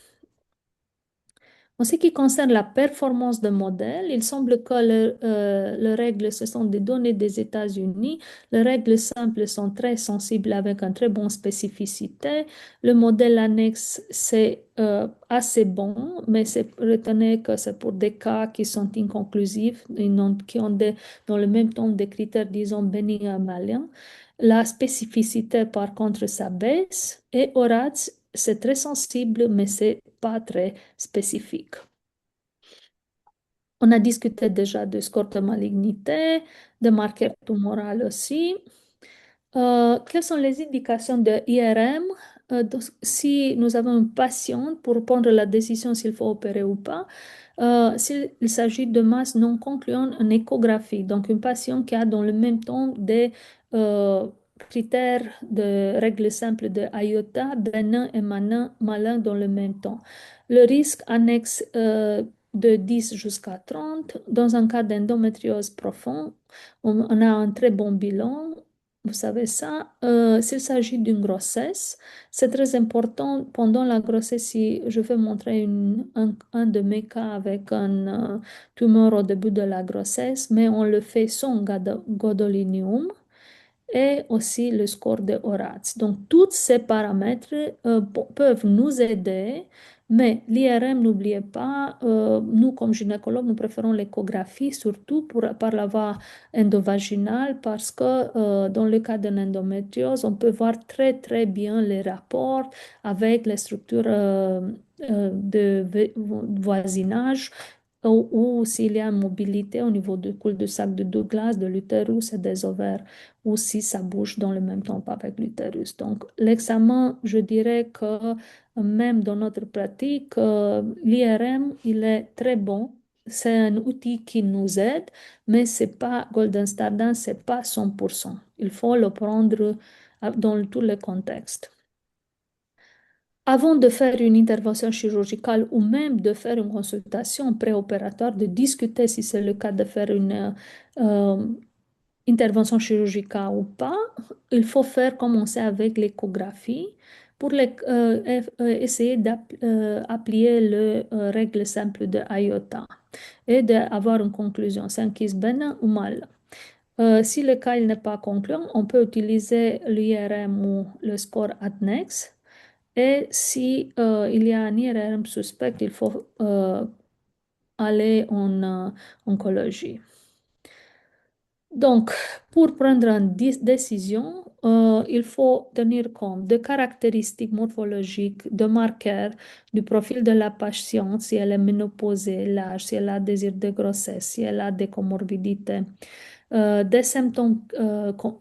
En ce qui concerne la performance de modèle, il semble que les règles, ce sont des données des États-Unis. Les règles simples sont très sensibles avec une très bonne spécificité. Le modèle annexe, c'est assez bon, mais retenez que c'est pour des cas qui sont inconclusifs, qui ont dans le même temps des critères, disons, bénignes et malignants. La spécificité, par contre, ça baisse et ORADS, c'est très sensible, mais c'est pas très spécifique. On a discuté déjà de score de malignité, de marqueur tumoral aussi. Quelles sont les indications de IRM si nous avons une patiente pour prendre la décision s'il faut opérer ou pas? S'il s'agit de masse non concluante en échographie, donc une patiente qui a dans le même temps des critères de règles simples de IOTA, bénin et malin dans le même temps. Le risque annexe de 10 jusqu'à 30. Dans un cas d'endométriose profonde, on a un très bon bilan. Vous savez ça, s'il s'agit d'une grossesse, c'est très important pendant la grossesse. Si je vais montrer un de mes cas avec un tumeur au début de la grossesse, mais on le fait sans gadolinium et aussi le score de ORADS. Donc, tous ces paramètres peuvent nous aider Mais l'IRM, n'oubliez pas, nous comme gynécologues, nous préférons l'échographie surtout par la voie endovaginale parce que dans le cas d'une endométriose, on peut voir très très bien les rapports avec les structures de voisinage ou s'il y a une mobilité au niveau du cul-de-sac de Douglas, de l'utérus et des ovaires, ou si ça bouge dans le même temps avec l'utérus. Donc, l'examen, je dirais que même dans notre pratique, l'IRM, il est très bon. C'est un outil qui nous aide, mais c'est pas Golden Standard, c'est pas 100%. Il faut le prendre dans tous les contextes. Avant de faire une intervention chirurgicale ou même de faire une consultation préopératoire, de discuter si c'est le cas de faire une intervention chirurgicale ou pas, il faut faire commencer avec l'échographie pour essayer d'appliquer le règle simple de IOTA et d'avoir une conclusion, c'est un kiss bénin ou mal. Si le cas n'est pas concluant, on peut utiliser l'IRM ou le score ADNEX. Et si il y a un IRM suspect, il faut aller en oncologie. Donc, pour prendre une décision, il faut tenir compte de caractéristiques morphologiques, de marqueurs du profil de la patiente, si elle est ménopausée, l'âge, si elle a désir de grossesse, si elle a des comorbidités, des symptômes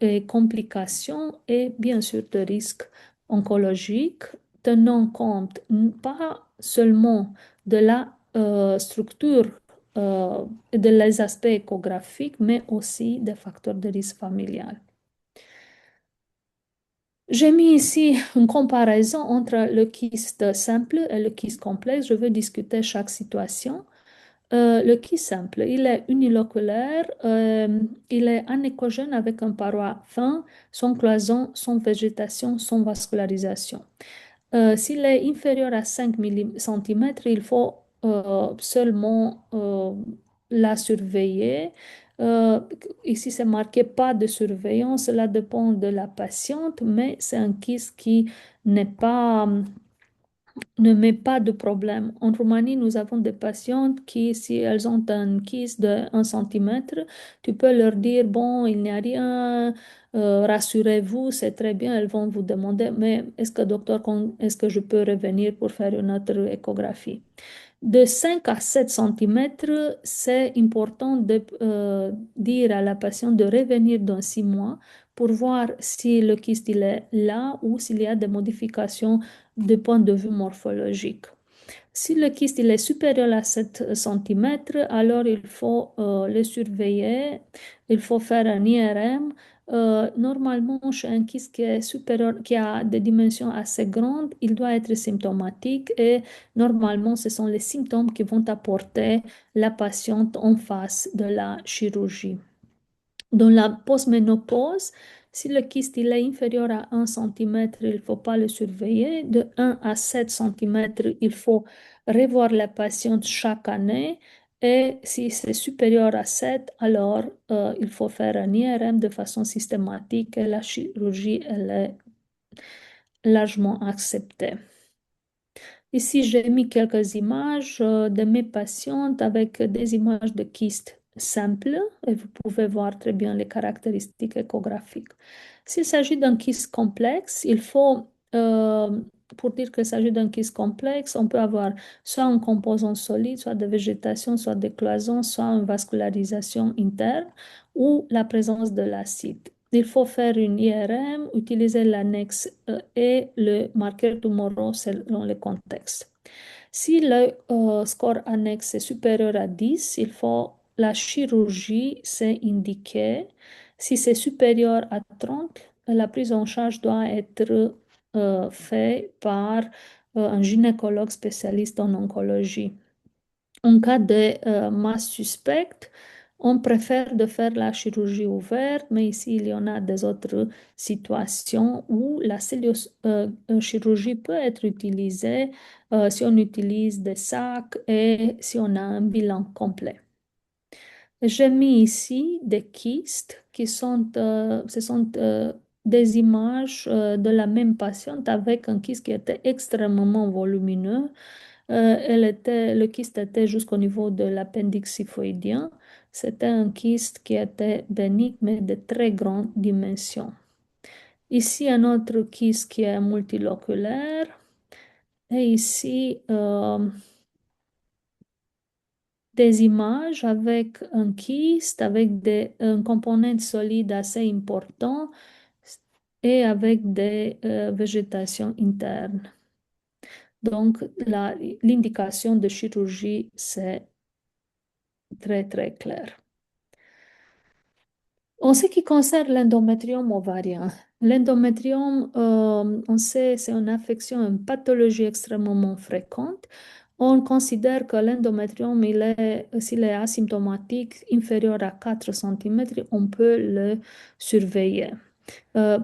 et complications et bien sûr de risques oncologiques, tenant compte pas seulement de la structure de les aspects échographiques, mais aussi des facteurs de risque familial. J'ai mis ici une comparaison entre le kyste simple et le kyste complexe. Je veux discuter chaque situation. Le kyste simple, il est uniloculaire, il est anéchogène avec un paroi fin, sans cloison, sans végétation, sans vascularisation. S'il est inférieur à 5 cm, il faut seulement la surveiller. Euh, Ici, c'est marqué pas de surveillance, cela dépend de la patiente, mais c'est un kyste qui n'est pas ne met pas de problème. En Roumanie, nous avons des patientes qui, si elles ont un kyste de 1 centimètre, tu peux leur dire, bon, il n'y a rien, rassurez-vous, c'est très bien. Elles vont vous demander, mais est-ce que docteur, est-ce que je peux revenir pour faire une autre échographie? De 5 à 7 centimètres, c'est important de dire à la patiente de revenir dans 6 mois pour voir si le kyste il est là ou s'il y a des modifications de point de vue morphologique. Si le kyste il est supérieur à 7 centimètres, alors il faut le surveiller, il faut faire un IRM. Normalement, chez un kyste qui est supérieur, qui a des dimensions assez grandes, il doit être symptomatique et normalement, ce sont les symptômes qui vont apporter la patiente en face de la chirurgie. Dans la postménopause, si le kyste il est inférieur à 1 cm, il ne faut pas le surveiller. De 1 à 7 cm, il faut revoir la patiente chaque année. Et si c'est supérieur à 7, alors il faut faire un IRM de façon systématique et la chirurgie elle est largement acceptée. Ici, j'ai mis quelques images de mes patientes avec des images de kystes simples et vous pouvez voir très bien les caractéristiques échographiques. S'il s'agit d'un kyste complexe, il faut, pour dire qu'il s'agit d'un kyste complexe, on peut avoir soit un composant solide, soit de végétation, soit des cloisons, soit une vascularisation interne ou la présence de l'acide. Il faut faire une IRM, utiliser l'annexe et le marqueur tumoraux selon le contexte. Si le score annexe est supérieur à 10, il faut la chirurgie, c'est indiqué. Si c'est supérieur à 30, la prise en charge doit être faite par un gynécologue spécialiste en oncologie. En cas de masse suspecte, on préfère de faire la chirurgie ouverte, mais ici, il y en a des autres situations où la chirurgie peut être utilisée si on utilise des sacs et si on a un bilan complet. J'ai mis ici des kystes qui sont, ce sont des images de la même patiente avec un kyste qui était extrêmement volumineux Le kyste était jusqu'au niveau de l'appendice xiphoïdien. C'était un kyste qui était bénigne, mais de très grandes dimensions. Ici, un autre kyste qui est multiloculaire. Et ici, des images avec un kyste, avec un component solide assez important et avec des végétations internes. Donc, l'indication de chirurgie, c'est très, très clair. En ce qui concerne l'endométriome ovarien, l'endométriome, on sait, c'est une affection, une pathologie extrêmement fréquente. On considère que l'endométriome, s'il est asymptomatique, inférieur à 4 cm, on peut le surveiller. Euh,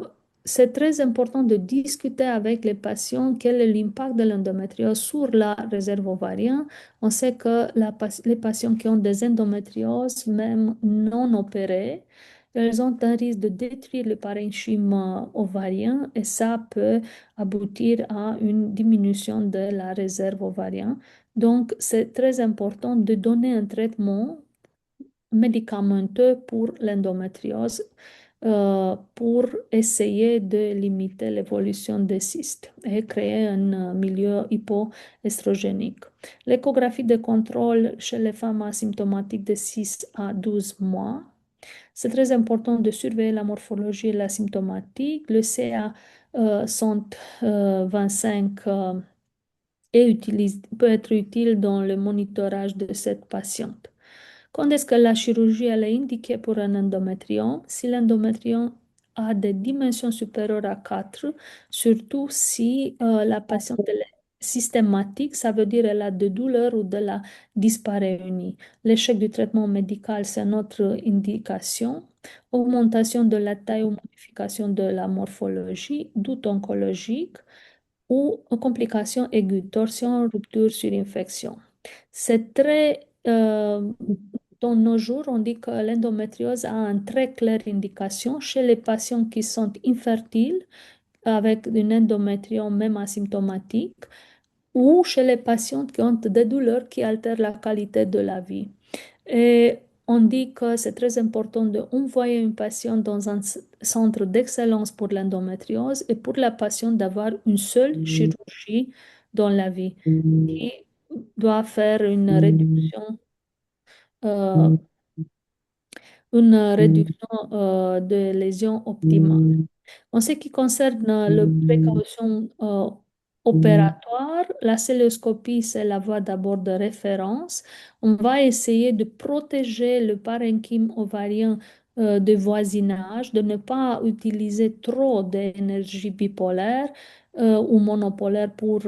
c'est très important de discuter avec les patients quel est l'impact de l'endométriose sur la réserve ovarienne. On sait que les patients qui ont des endométrioses, même non opérées, elles ont un risque de détruire le parenchyme ovarien et ça peut aboutir à une diminution de la réserve ovarienne. Donc, c'est très important de donner un traitement médicamenteux pour l'endométriose pour essayer de limiter l'évolution des cystes et créer un milieu hypoestrogénique. L'échographie de contrôle chez les femmes asymptomatiques de 6 à 12 mois. C'est très important de surveiller la morphologie et la symptomatique. Le CA 125 peut être utile dans le monitorage de cette patiente. Quand est-ce que la chirurgie elle est indiquée pour un endométriome? Si l'endométriome a des dimensions supérieures à 4, surtout si la patiente elle est systématique, ça veut dire elle a de douleurs ou de la dyspareunie. L'échec du traitement médical, c'est notre indication. Augmentation de la taille ou modification de la morphologie, doute oncologique ou complications aiguës, torsion, rupture, surinfection. C'est très dans nos jours, on dit que l'endométriose a une très claire indication chez les patients qui sont infertiles avec une endométriome même asymptomatique ou chez les patients qui ont des douleurs qui altèrent la qualité de la vie. Et on dit que c'est très important d'envoyer une patiente dans un centre d'excellence pour l'endométriose et pour la patiente d'avoir une seule chirurgie dans la vie qui doit faire euh, une réduction de lésions optimale. En ce qui concerne la précaution opératoire, la célioscopie, c'est la voie d'abord de référence. On va essayer de protéger le parenchyme ovarien de voisinage, de ne pas utiliser trop d'énergie bipolaire ou monopolaire pour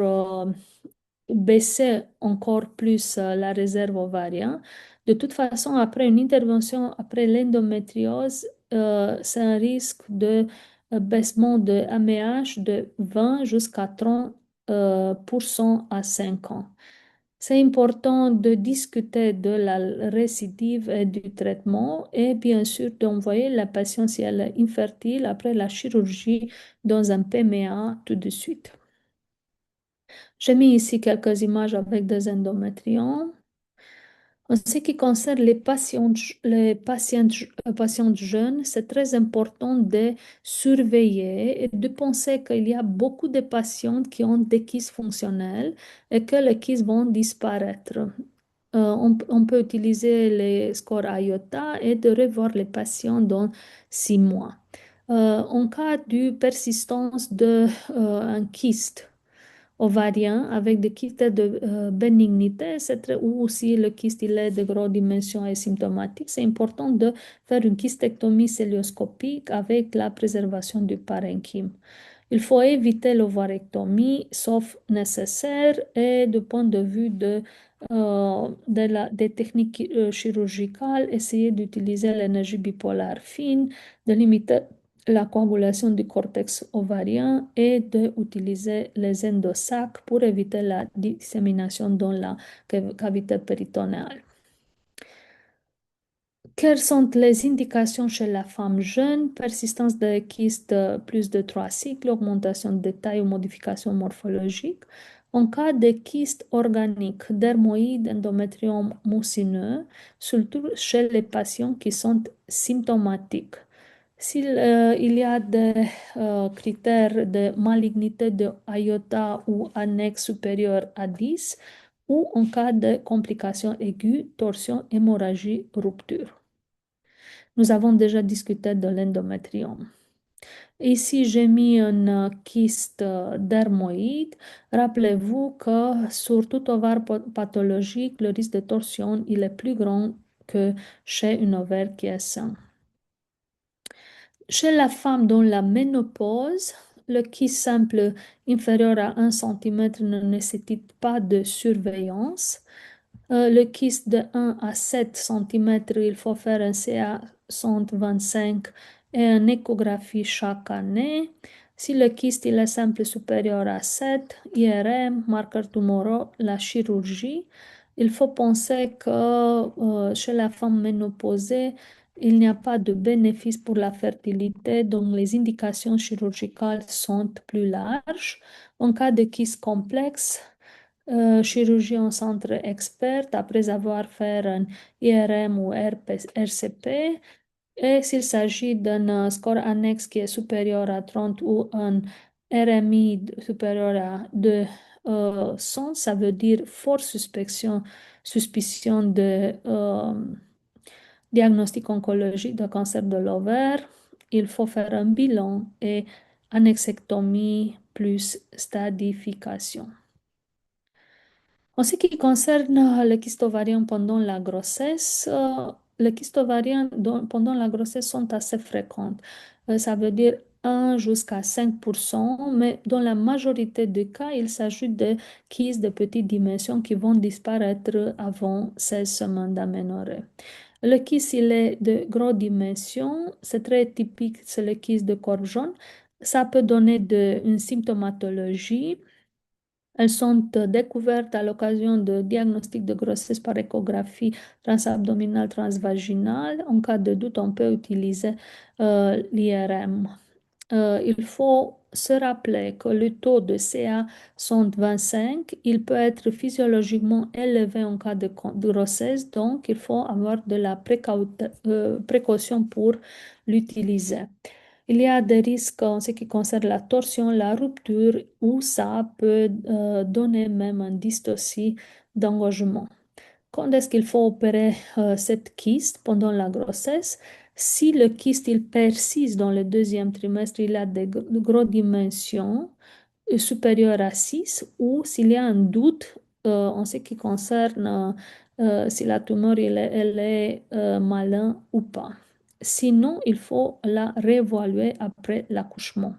baisser encore plus la réserve ovarienne. De toute façon, après une intervention, après l'endométriose, c'est un risque de baissement de AMH de 20 jusqu'à 30 pour cent à 5 ans. C'est important de discuter de la récidive et du traitement et bien sûr d'envoyer la patiente si elle est infertile après la chirurgie dans un PMA tout de suite. J'ai mis ici quelques images avec des endométriomes. En ce qui concerne patientes jeunes, c'est très important de surveiller et de penser qu'il y a beaucoup de patientes qui ont des kystes fonctionnels et que les kystes vont disparaître. On peut utiliser les scores IOTA et de revoir les patients dans 6 mois. En cas de persistance d'un kyste, ovarien avec des kystes de bénignité, ou si le kyste il est de grande dimension et symptomatique, c'est important de faire une kystectomie célioscopique avec la préservation du parenchyme. Il faut éviter l'ovarectomie, sauf nécessaire, et du point de vue des techniques chirurgicales, essayer d'utiliser l'énergie bipolaire fine, de limiter la coagulation du cortex ovarien et d'utiliser les endosacs pour éviter la dissémination dans la cavité péritonéale. Quelles sont les indications chez la femme jeune? Persistance de kyste plus de 3 cycles, augmentation de taille ou modification morphologique. En cas de kyste organique, dermoïde, endométriome moussineux, surtout chez les patients qui sont symptomatiques. S'il il y a des critères de malignité de iota ou annexe supérieure à 10, ou en cas de complications aiguës, torsion, hémorragie, rupture. Nous avons déjà discuté de l'endométriome. Ici, j'ai mis un kyste dermoïde. Rappelez-vous que sur tout ovaire pathologique, le risque de torsion il est plus grand que chez un ovaire qui est sain. Chez la femme dans la ménopause, le kyste simple inférieur à 1 cm ne nécessite pas de surveillance. Le kyste de 1 à 7 cm, il faut faire un CA 125 et une échographie chaque année. Si le kyste il est simple supérieur à 7, IRM, marqueur tumoraux, la chirurgie. Il faut penser que chez la femme ménopausée, il n'y a pas de bénéfice pour la fertilité, donc les indications chirurgicales sont plus larges. En cas de kyste complexe, chirurgie en centre expert après avoir fait un IRM ou RCP. Et s'il s'agit d'un score annexe qui est supérieur à 30 ou un RMI supérieur à 200, ça veut dire forte suspicion de diagnostic oncologique de cancer de l'ovaire. Il faut faire un bilan et annexectomie plus stadification. En ce qui concerne le kyste ovarien pendant la grossesse, les kystes ovariens pendant la grossesse sont assez fréquentes. Ça veut dire 1 jusqu'à 5%, mais dans la majorité des cas, il s'agit de kystes de petites dimensions qui vont disparaître avant 16 semaines d'aménorrhée. Le kyste, il est de grosses dimensions, c'est très typique, c'est le kyste de corps jaune. Ça peut donner une symptomatologie. Elles sont découvertes à l'occasion de diagnostic de grossesse par échographie transabdominale, transvaginale. En cas de doute, on peut utiliser l'IRM. Il faut se rappeler que le taux de CA 125, il peut être physiologiquement élevé en cas de grossesse, donc il faut avoir de la précaution pour l'utiliser. Il y a des risques en ce qui concerne la torsion, la rupture, ou ça peut donner même une dystocie d'engorgement. Quand est-ce qu'il faut opérer cette kyste pendant la grossesse? Si le kyste il persiste dans le deuxième trimestre, il a de grosses dimensions supérieures à 6, ou s'il y a un doute en ce qui concerne si la tumeur elle est malin ou pas. Sinon, il faut la réévaluer après l'accouchement.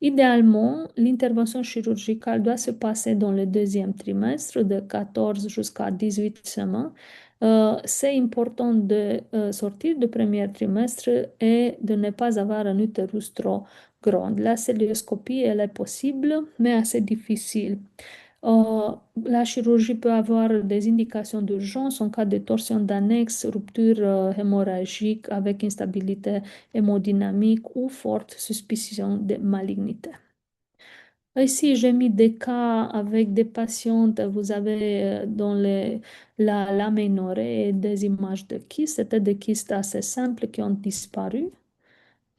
Idéalement, l'intervention chirurgicale doit se passer dans le deuxième trimestre, de 14 jusqu'à 18 semaines. C'est important de sortir du premier trimestre et de ne pas avoir un utérus trop grand. La célioscopie, elle est possible, mais assez difficile. La chirurgie peut avoir des indications d'urgence en cas de torsion d'annexe, rupture hémorragique avec instabilité hémodynamique ou forte suspicion de malignité. Ici, j'ai mis des cas avec des patientes, vous avez dans l'aménorrhée des images de kystes, c'était des kystes assez simples qui ont disparu.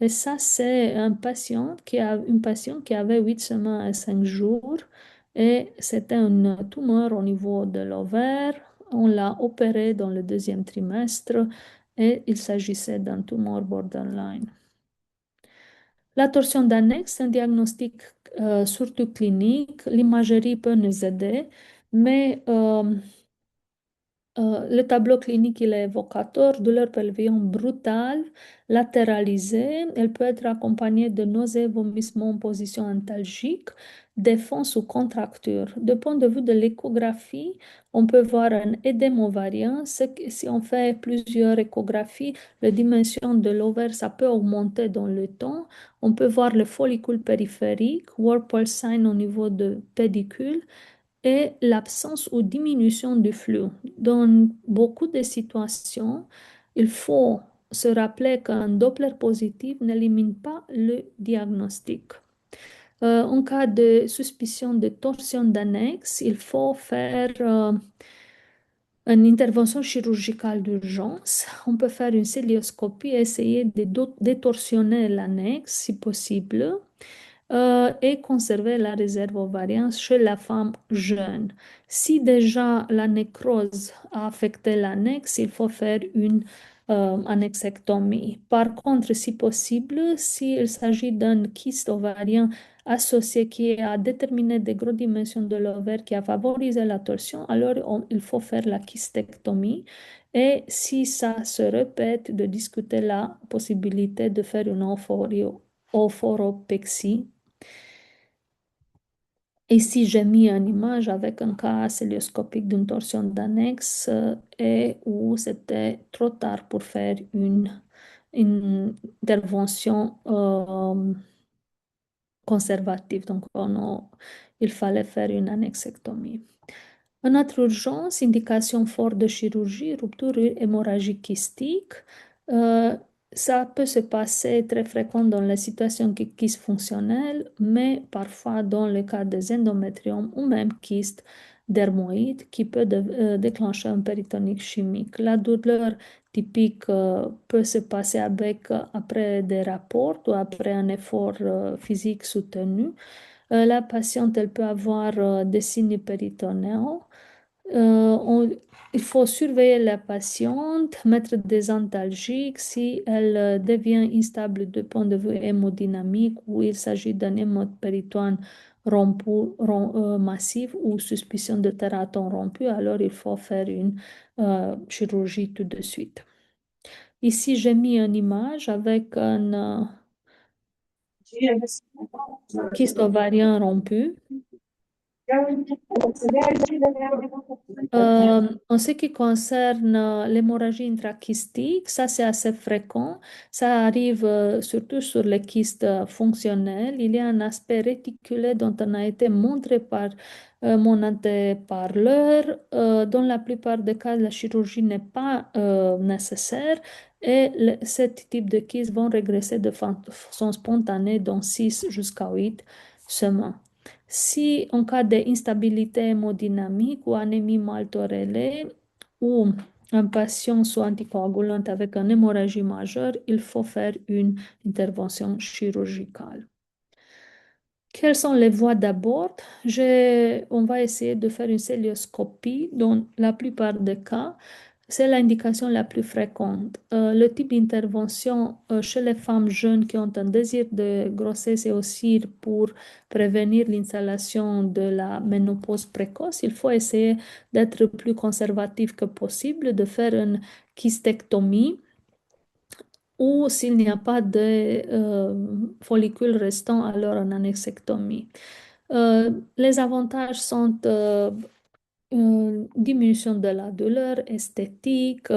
Et ça, c'est une patiente qui avait 8 semaines et 5 jours. Et c'était une tumeur au niveau de l'ovaire. On l'a opérée dans le deuxième trimestre et il s'agissait d'un tumeur borderline. La torsion d'annexe, un diagnostic surtout clinique. L'imagerie peut nous aider, mais le tableau clinique il est évocateur, douleur pelvienne brutale, latéralisée. Elle peut être accompagnée de nausées, vomissements en position antalgique, défense ou contracture. Du point de vue de l'échographie, on peut voir un édème ovarien. Si on fait plusieurs échographies, la dimension de l'ovaire, ça peut augmenter dans le temps. On peut voir le follicule périphérique, Warpole sign au niveau de pédicule, et l'absence ou diminution du flux. Dans beaucoup de situations, il faut se rappeler qu'un Doppler positif n'élimine pas le diagnostic. En cas de suspicion de torsion d'annexe, il faut faire une intervention chirurgicale d'urgence. On peut faire une célioscopie et essayer de détorsionner l'annexe si possible et conserver la réserve ovarienne chez la femme jeune. Si déjà la nécrose a affecté l'annexe, il faut faire une annexectomie. Par contre, si possible, s'il s'agit d'un kyste ovarien associé qui a déterminé des grosses dimensions de l'ovaire qui a favorisé la torsion, alors il faut faire la kystectomie. Et si ça se répète, de discuter la possibilité de faire une ophoropexie. Ici, j'ai mis une image avec un cas célioscopique d'une torsion d'annexe et où c'était trop tard pour faire une intervention conservative. Donc, il fallait faire une annexectomie. Une autre urgence, indication forte de chirurgie, rupture hémorragique kystique. Ça peut se passer très fréquent dans les situations kystes fonctionnelles, mais parfois dans le cas des endométriomes ou même kystes dermoïdes qui peut déclencher un péritonique chimique. La douleur typique peut se passer après des rapports ou après un effort physique soutenu. La patiente, elle peut avoir des signes péritonéaux. Il faut surveiller la patiente, mettre des antalgiques si elle devient instable du point de vue hémodynamique ou il s'agit d'un hémode péritoine rompu, massif ou suspicion de tératome rompu, alors il faut faire une chirurgie tout de suite. Ici, j'ai mis une image avec un kyste ovarien rompu. En ce qui concerne l'hémorragie intrachystique, ça c'est assez fréquent. Ça arrive surtout sur les kystes fonctionnels. Il y a un aspect réticulé dont on a été montré par mon antéparleur. Dans la plupart des cas, la chirurgie n'est pas nécessaire et ce type de kystes vont régresser de façon spontanée dans 6 jusqu'à 8 semaines. Si en cas d'instabilité hémodynamique ou anémie mal tolérée ou un patient sous anticoagulante avec une hémorragie majeure, il faut faire une intervention chirurgicale. Quelles sont les voies d'abord? On va essayer de faire une célioscopie dans la plupart des cas. C'est l'indication la plus fréquente. Le type d'intervention chez les femmes jeunes qui ont un désir de grossesse et aussi pour prévenir l'installation de la ménopause précoce, il faut essayer d'être plus conservatif que possible, de faire une kystectomie ou s'il n'y a pas de follicules restants, alors une annexectomie. Les avantages sont diminution de la douleur, esthétique,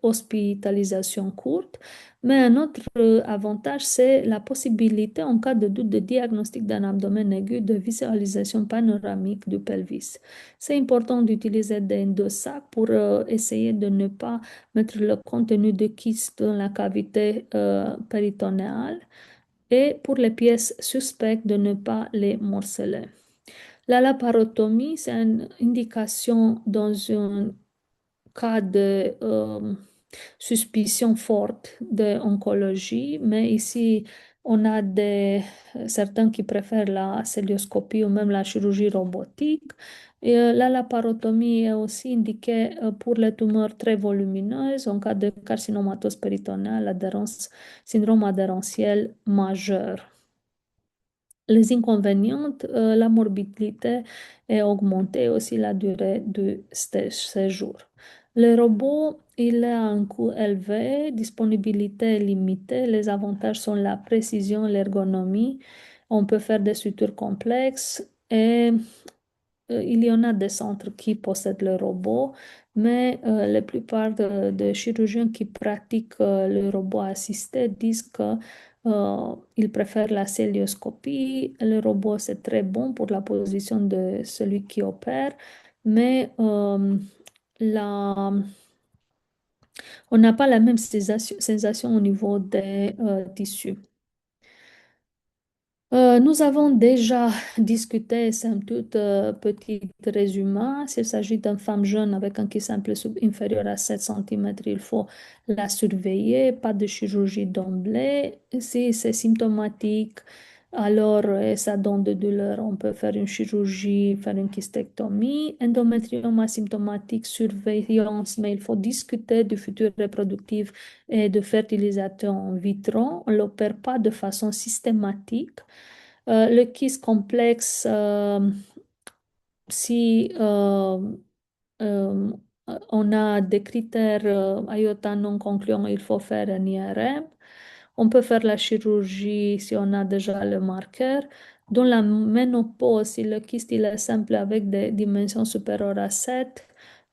hospitalisation courte. Mais un autre avantage, c'est la possibilité, en cas de doute de diagnostic d'un abdomen aigu, de visualisation panoramique du pelvis. C'est important d'utiliser des endosacs pour essayer de ne pas mettre le contenu de kyste dans la cavité péritonéale et pour les pièces suspectes de ne pas les morceler. La laparotomie, c'est une indication dans un cas de suspicion forte d'oncologie, mais ici, on a certains qui préfèrent la célioscopie ou même la chirurgie robotique. Et, la laparotomie est aussi indiquée pour les tumeurs très volumineuses en cas de carcinomatose péritonéale, syndrome adhérentiel majeur. Les inconvénients, la morbidité est augmentée, aussi la durée du séjour. Le robot, il a un coût élevé, disponibilité limitée. Les avantages sont la précision, l'ergonomie. On peut faire des sutures complexes et il y en a des centres qui possèdent le robot, mais la plupart des chirurgiens qui pratiquent le robot assisté disent que ils préfèrent la célioscopie. Le robot, c'est très bon pour la position de celui qui opère, mais la- on n'a pas la même sensation au niveau des tissus. Nous avons déjà discuté, c'est un tout petit résumé. S'il s'agit d'une femme jeune avec un QI simple inférieur à 7 cm, il faut la surveiller, pas de chirurgie d'emblée. Si c'est symptomatique, alors ça donne de douleur, on peut faire une chirurgie, faire une kystéctomie. Endométriome asymptomatique, surveillance, mais il faut discuter du futur reproductif et de fertilisation in vitro. On ne l'opère pas de façon systématique. Le kyste complexe, si euh, on a des critères IOTA non concluants, il faut faire un IRM. On peut faire la chirurgie si on a déjà le marqueur. Dans la ménopause, si le kyste il est simple avec des dimensions supérieures à 7,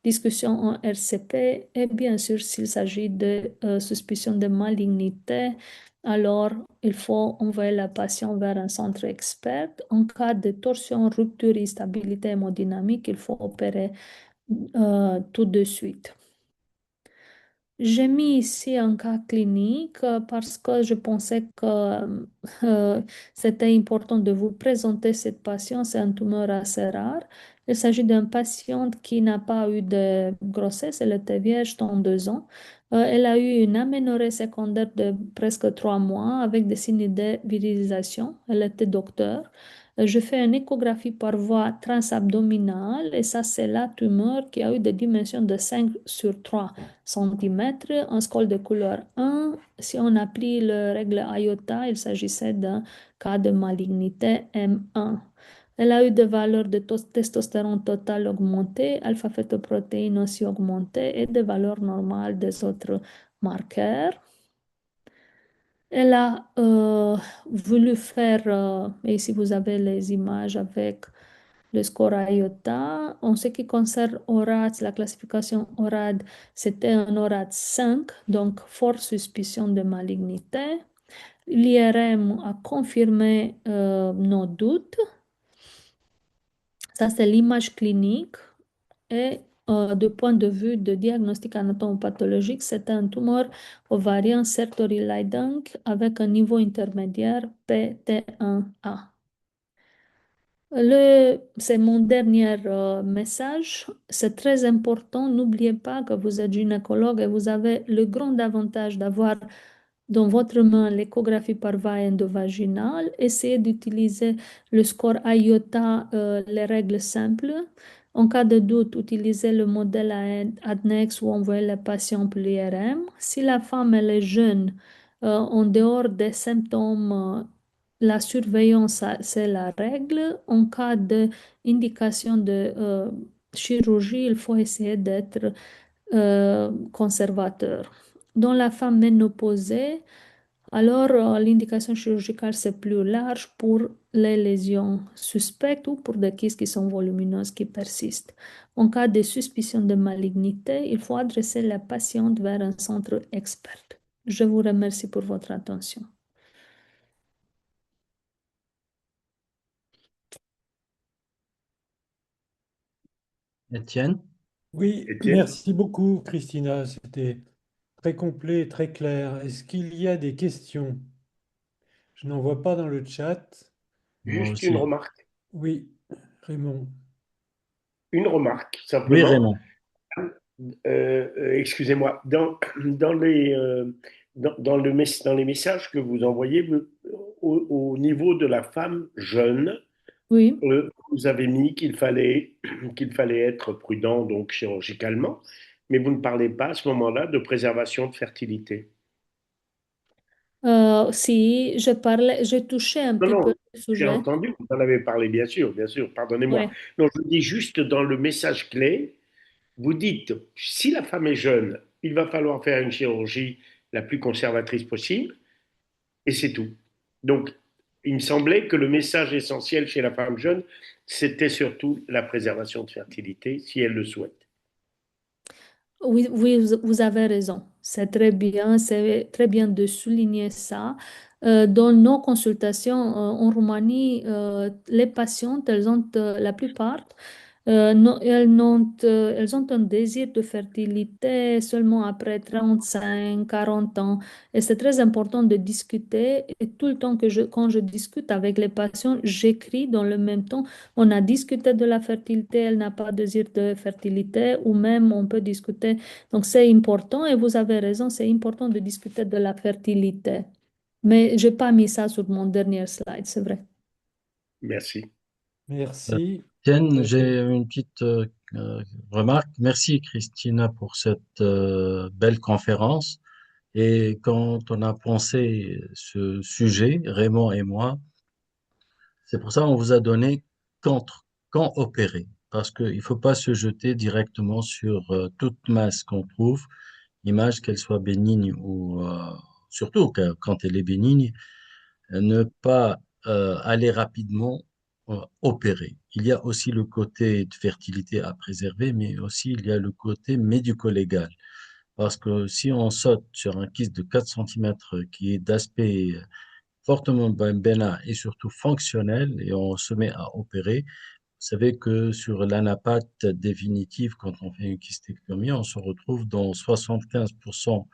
discussion en RCP. Et bien sûr, s'il s'agit de suspicion de malignité, alors il faut envoyer la patiente vers un centre expert. En cas de torsion, rupture, instabilité hémodynamique, il faut opérer tout de suite. J'ai mis ici un cas clinique parce que je pensais que c'était important de vous présenter cette patiente. C'est un tumeur assez rare. Il s'agit d'une patiente qui n'a pas eu de grossesse. Elle était vierge dans 2 ans. Elle a eu une aménorrhée secondaire de presque 3 mois avec des signes de virilisation. Elle était docteur. Je fais une échographie par voie transabdominale et ça, c'est la tumeur qui a eu des dimensions de 5 sur 3 centimètres, un score de couleur 1. Si on a pris le règle IOTA, il s'agissait d'un cas de malignité M1. Elle a eu des valeurs de testostérone total augmentées, alpha-fetoprotéines aussi augmentées et des valeurs normales des autres marqueurs. Elle a voulu faire, et ici vous avez les images avec le score IOTA. En ce qui concerne ORAD, la classification ORAD, c'était un ORAD 5, donc forte suspicion de malignité. L'IRM a confirmé nos doutes. Ça, c'est l'image clinique. Et du point de vue de diagnostic anatomopathologique, c'est un tumeur ovarien Sertori Leydig avec un niveau intermédiaire PT1A. C'est mon dernier message. C'est très important. N'oubliez pas que vous êtes gynécologue et vous avez le grand avantage d'avoir dans votre main l'échographie par voie endovaginale. Essayez d'utiliser le score IOTA, les règles simples. En cas de doute, utilisez le modèle annexe ou envoyez le patient pour l'IRM. Si la femme elle est jeune, en dehors des symptômes, la surveillance, c'est la règle. En cas d'indication de chirurgie, il faut essayer d'être conservateur. Dans la femme ménopausée, alors l'indication chirurgicale, c'est plus large pour les lésions suspectes ou pour des kystes qui sont volumineuses, qui persistent. En cas de suspicion de malignité, il faut adresser la patiente vers un centre expert. Je vous remercie pour votre attention. Étienne? Oui, Étienne? merci beaucoup, Christina. C'était très complet, très clair. Est-ce qu'il y a des questions? Je n'en vois pas dans le chat. Moi Juste une aussi. remarque. Oui, Raymond. Une remarque, Oui, simplement. Raymond. Excusez-moi. Dans les messages que vous envoyez, au niveau de la femme jeune, Oui. vous avez mis qu'il fallait être prudent donc chirurgicalement, mais vous ne parlez pas à ce moment-là de préservation de fertilité. Si je parlais, je touchais un Non, petit peu non, le j'ai sujet. entendu, vous en avez parlé, bien sûr, pardonnez-moi. Oui. Non, je dis juste dans le message clé, vous dites, si la femme est jeune, il va falloir faire une chirurgie la plus conservatrice possible, et c'est tout. Donc, il me semblait que le message essentiel chez la femme jeune, c'était surtout la préservation de fertilité, si elle le souhaite. Oui, oui, vous avez raison. C'est très bien de souligner ça. Dans nos consultations en Roumanie, les patientes, elles ont la plupart Non, elles ont un désir de fertilité seulement après 35, 40 ans. Et c'est très important de discuter. Et tout le temps quand je discute avec les patients, j'écris dans le même temps. On a discuté de la fertilité, elle n'a pas de désir de fertilité, ou même on peut discuter. Donc c'est important et vous avez raison, c'est important de discuter de la fertilité. Mais je n'ai pas mis ça sur mon dernier slide, c'est vrai. Merci. Merci. Tiens, j'ai une petite remarque. Merci Christina pour cette belle conférence. Et quand on a pensé ce sujet, Raymond et moi, c'est pour ça qu'on vous a donné quand opérer. Parce qu'il ne faut pas se jeter directement sur toute masse qu'on trouve, image qu'elle soit bénigne ou surtout quand elle est bénigne, ne pas aller rapidement opérer. Il y a aussi le côté de fertilité à préserver, mais aussi il y a le côté médico-légal. Parce que si on saute sur un kyste de 4 centimètres qui est d'aspect fortement bénin et surtout fonctionnel et on se met à opérer, vous savez que sur l'anapathe définitive, quand on fait une kystéctomie, on se retrouve dans 75%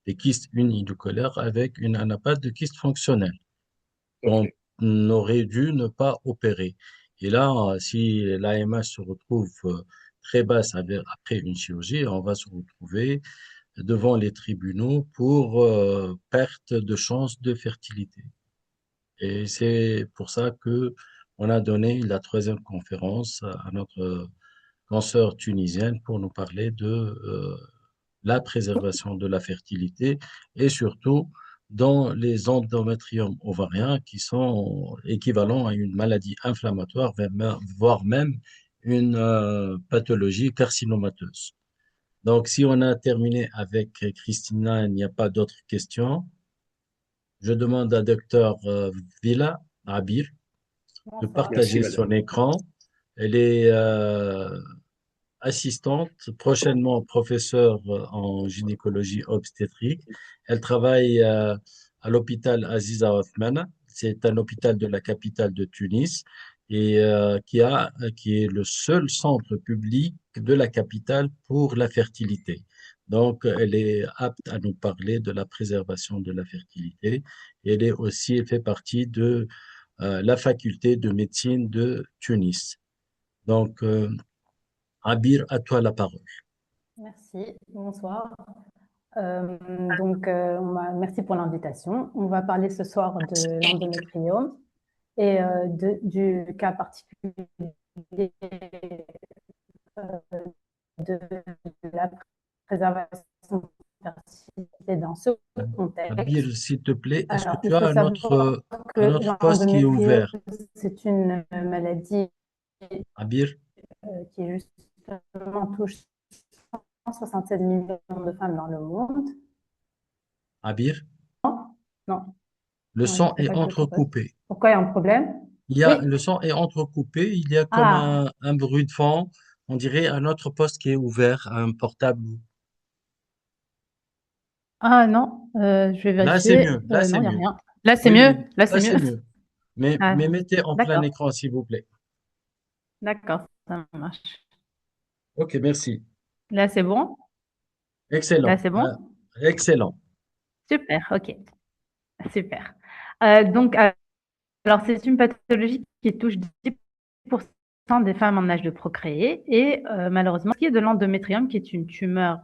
des kystes unidocolaires avec une anapathe de kyste fonctionnel qu'on aurait dû ne pas opérer. Et là, si l'AMH se retrouve très basse après une chirurgie, on va se retrouver devant les tribunaux pour perte de chance de fertilité. Et c'est pour ça que on a donné la troisième conférence à notre consoeur tunisienne pour nous parler de la préservation de la fertilité et surtout dans les endométriomes ovariens qui sont équivalents à une maladie inflammatoire, voire même une pathologie carcinomateuse. Donc, si on a terminé avec Christina, il n'y a pas d'autres questions. Je demande à Dr Villa Abir de partager Merci, son madame. écran. Elle est assistante, prochainement professeure en gynécologie obstétrique. Elle travaille à l'hôpital Aziza Othmane. C'est un hôpital de la capitale de Tunis et qui est le seul centre public de la capitale pour la fertilité. Donc, elle est apte à nous parler de la préservation de la fertilité. Et elle fait partie de la faculté de médecine de Tunis. Donc, Abir, à toi la parole. Merci, bonsoir. Merci pour l'invitation. On va parler ce soir de l'endométriome et du cas particulier de la préservation de la fertilité dans ce contexte. Abir, s'il te plaît, est-ce que Alors, tu il as faut un autre savoir que poste qui est ouvert? l'endométriose, c'est une maladie Abir, qui justement touche 176 millions de femmes dans le monde. Abir, Non, le non, son je sais est pas que je propose. entrecoupé. Pourquoi il y a un problème? Oui. Le son est entrecoupé. Il y a comme Ah, un bruit de fond. On dirait un autre poste qui est ouvert, un portable. ah non, je vais Là, c'est vérifier. mieux. Là, c'est Non, il n'y a mieux. rien. Là, c'est Oui, mieux. oui, Là, là, c'est c'est mieux. mieux. Mais Ah, mettez en plein d'accord, écran, s'il vous plaît. d'accord, ça marche. Ok, merci. Là, c'est bon? Là, Excellent. c'est bon? Excellent. Super, ok, super. Donc, alors, c'est une pathologie qui touche 10% des femmes en âge de procréer et malheureusement, ce qui est de l'endométrium, qui est une tumeur,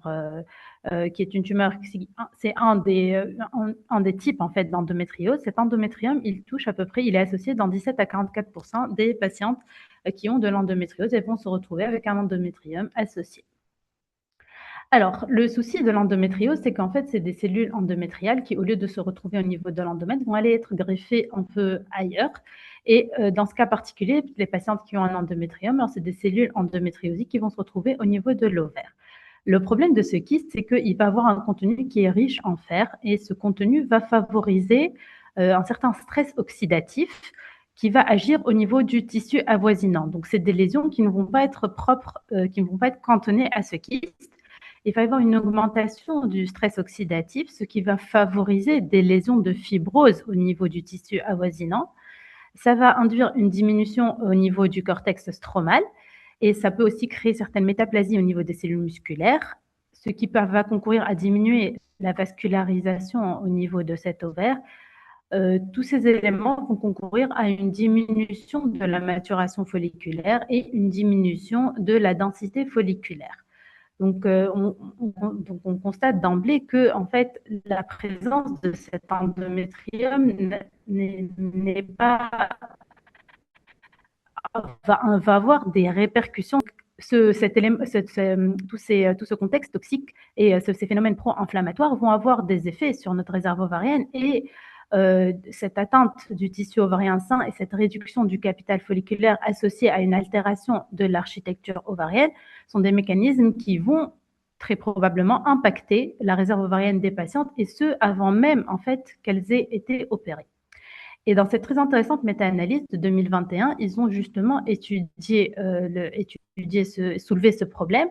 c'est un des types en fait d'endométriose. Cet endométrium, il touche à peu près, il est associé dans 17 à 44% des patientes qui ont de l'endométriose et vont se retrouver avec un endométrium associé. Alors, le souci de l'endométriose, c'est qu'en fait, c'est des cellules endométriales qui, au lieu de se retrouver au niveau de l'endomètre, vont aller être greffées un peu ailleurs. Et dans ce cas particulier, les patientes qui ont un endométrium, alors c'est des cellules endométriosiques qui vont se retrouver au niveau de l'ovaire. Le problème de ce kyste, c'est qu'il va avoir un contenu qui est riche en fer et ce contenu va favoriser un certain stress oxydatif qui va agir au niveau du tissu avoisinant. Donc, c'est des lésions qui ne vont pas être propres, qui ne vont pas être cantonnées à ce kyste. Il va y avoir une augmentation du stress oxydatif, ce qui va favoriser des lésions de fibrose au niveau du tissu avoisinant. Ça va induire une diminution au niveau du cortex stromal et ça peut aussi créer certaines métaplasies au niveau des cellules musculaires, ce qui va concourir à diminuer la vascularisation au niveau de cet ovaire. Tous ces éléments vont concourir à une diminution de la maturation folliculaire et une diminution de la densité folliculaire. Donc, on constate d'emblée que, en fait, la présence de cet endométrium n'est pas va avoir des répercussions. Tout ce contexte toxique et ces phénomènes pro-inflammatoires vont avoir des effets sur notre réserve ovarienne et cette atteinte du tissu ovarien sain et cette réduction du capital folliculaire associée à une altération de l'architecture ovarienne sont des mécanismes qui vont très probablement impacter la réserve ovarienne des patientes, et ce, avant même en fait qu'elles aient été opérées. Et dans cette très intéressante méta-analyse de 2021, ils ont justement soulevé ce problème,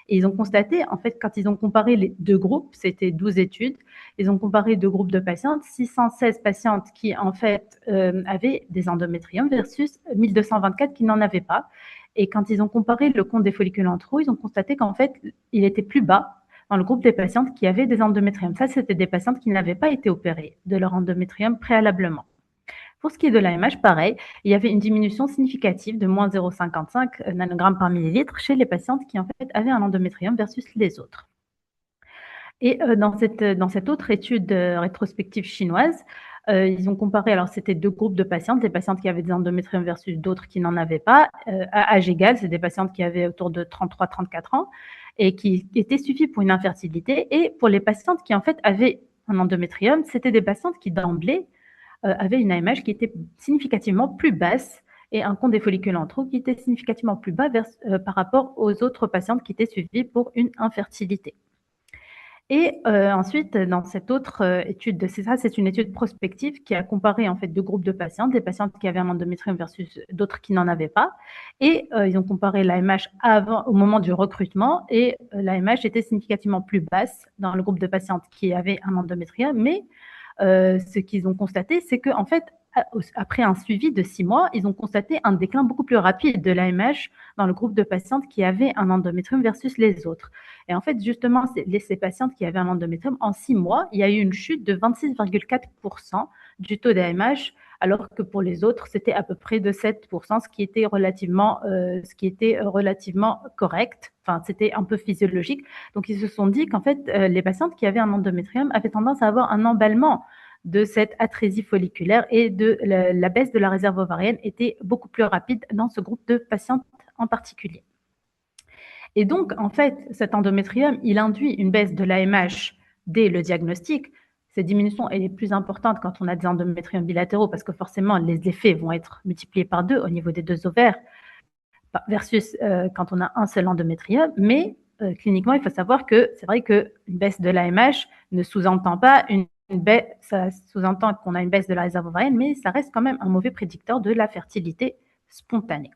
et ils ont constaté, en fait, quand ils ont comparé les deux groupes, c'était 12 études, ils ont comparé deux groupes de patientes, 616 patientes qui, en fait, avaient des endométriums versus 1224 qui n'en avaient pas. Et quand ils ont comparé le compte des follicules en trou, ils ont constaté qu'en fait, il était plus bas dans le groupe des patientes qui avaient des endométriums. Ça, c'était des patientes qui n'avaient pas été opérées de leur endométrium préalablement. Pour ce qui est de l'AMH, pareil, il y avait une diminution significative de moins 0,55 nanogrammes par millilitre chez les patientes qui en fait avaient un endométrium versus les autres. Et dans cette autre étude rétrospective chinoise, ils ont comparé, alors c'était deux groupes de patientes, des patientes qui avaient des endométriums versus d'autres qui n'en avaient pas. À âge égal, c'est des patientes qui avaient autour de 33-34 ans et qui étaient suivies pour une infertilité. Et pour les patientes qui en fait avaient un endométrium, c'était des patientes qui d'emblée avaient une AMH qui était significativement plus basse et un compte des follicules en trou qui était significativement plus bas par rapport aux autres patientes qui étaient suivies pour une infertilité. Et ensuite, dans cette autre étude, c'est une étude prospective qui a comparé en fait deux groupes de patientes, des patientes qui avaient un endométrium versus d'autres qui n'en avaient pas. Et ils ont comparé l'AMH au moment du recrutement, et l'AMH était significativement plus basse dans le groupe de patientes qui avaient un endométrium, mais ce qu'ils ont constaté, c'est qu'en fait, après un suivi de 6 mois, ils ont constaté un déclin beaucoup plus rapide de l'AMH dans le groupe de patientes qui avaient un endométrium versus les autres. Et en fait, justement, ces patientes qui avaient un endométrium, en 6 mois, il y a eu une chute de 26,4% du taux d'AMH, alors que pour les autres, c'était à peu près de 7%, ce qui était relativement correct. Enfin, c'était un peu physiologique. Donc, ils se sont dit qu'en fait, les patientes qui avaient un endométrium avaient tendance à avoir un emballement de cette atrésie folliculaire, et de la baisse de la réserve ovarienne était beaucoup plus rapide dans ce groupe de patientes en particulier. Et donc, en fait, cet endométrium, il induit une baisse de l'AMH dès le diagnostic. Cette diminution, elle est plus importante quand on a des endométriums bilatéraux, parce que forcément, les effets vont être multipliés par 2 au niveau des 2 ovaires, versus quand on a un seul endométrium. Mais cliniquement, il faut savoir que c'est vrai qu'une baisse de l'AMH ne sous-entend pas ça sous-entend qu'on a une baisse de la réserve ovarienne, mais ça reste quand même un mauvais prédicteur de la fertilité spontanée.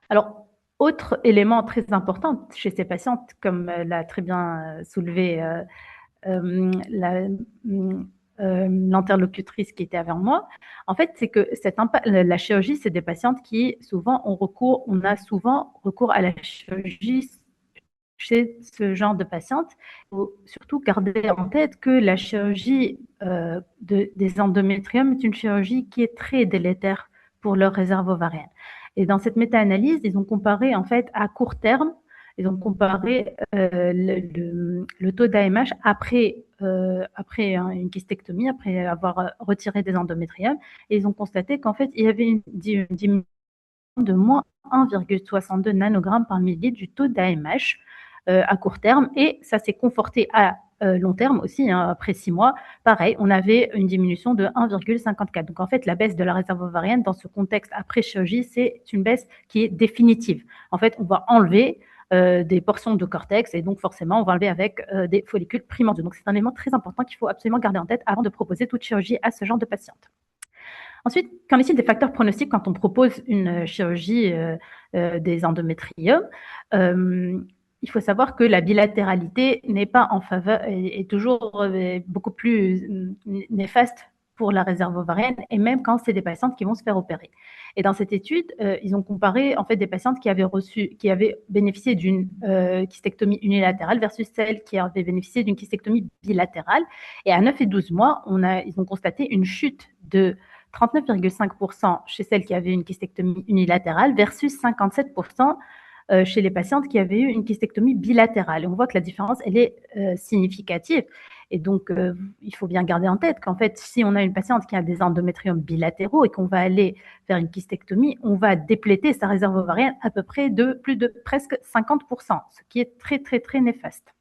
Alors, autre élément très important chez ces patientes, comme l'a très bien soulevé l'interlocutrice qui était avant moi, en fait, c'est que la chirurgie, c'est des patientes qui souvent on a souvent recours à la chirurgie chez ce genre de patientes. Il faut surtout garder en tête que la chirurgie des endométriums est une chirurgie qui est très délétère pour leur réserve ovarienne. Et dans cette méta-analyse, ils ont comparé en fait à court terme, ils ont comparé le taux d'AMH après une kystectomie, après avoir retiré des endométriums, et ils ont constaté qu'en fait, il y avait une diminution de moins 1,62 nanogrammes par millilitre du taux d'AMH à court terme, et ça s'est conforté à long terme aussi, hein, après 6 mois, pareil, on avait une diminution de 1,54. Donc en fait, la baisse de la réserve ovarienne dans ce contexte après chirurgie, c'est une baisse qui est définitive. En fait, on va enlever des portions de cortex, et donc forcément, on va enlever avec des follicules primordiaux. Donc c'est un élément très important qu'il faut absolument garder en tête avant de proposer toute chirurgie à ce genre de patiente. Ensuite, qu'en est-il des facteurs pronostiques quand on propose une chirurgie des endométriums? Il faut savoir que la bilatéralité n'est pas en faveur, est toujours beaucoup plus néfaste pour la réserve ovarienne et même quand c'est des patientes qui vont se faire opérer. Et dans cette étude, ils ont comparé en fait des patientes qui avaient bénéficié d'une kystectomie unilatérale versus celles qui avaient bénéficié d'une kystectomie bilatérale. Et à 9 et 12 mois, ils ont constaté une chute de 39,5% chez celles qui avaient une kystectomie unilatérale versus 57% chez les patientes qui avaient eu une kystectomie bilatérale. Et on voit que la différence, elle est significative. Et donc, il faut bien garder en tête qu'en fait, si on a une patiente qui a des endométriomes bilatéraux et qu'on va aller faire une kystectomie, on va dépléter sa réserve ovarienne à peu près de plus de presque 50%, ce qui est très, très, très néfaste.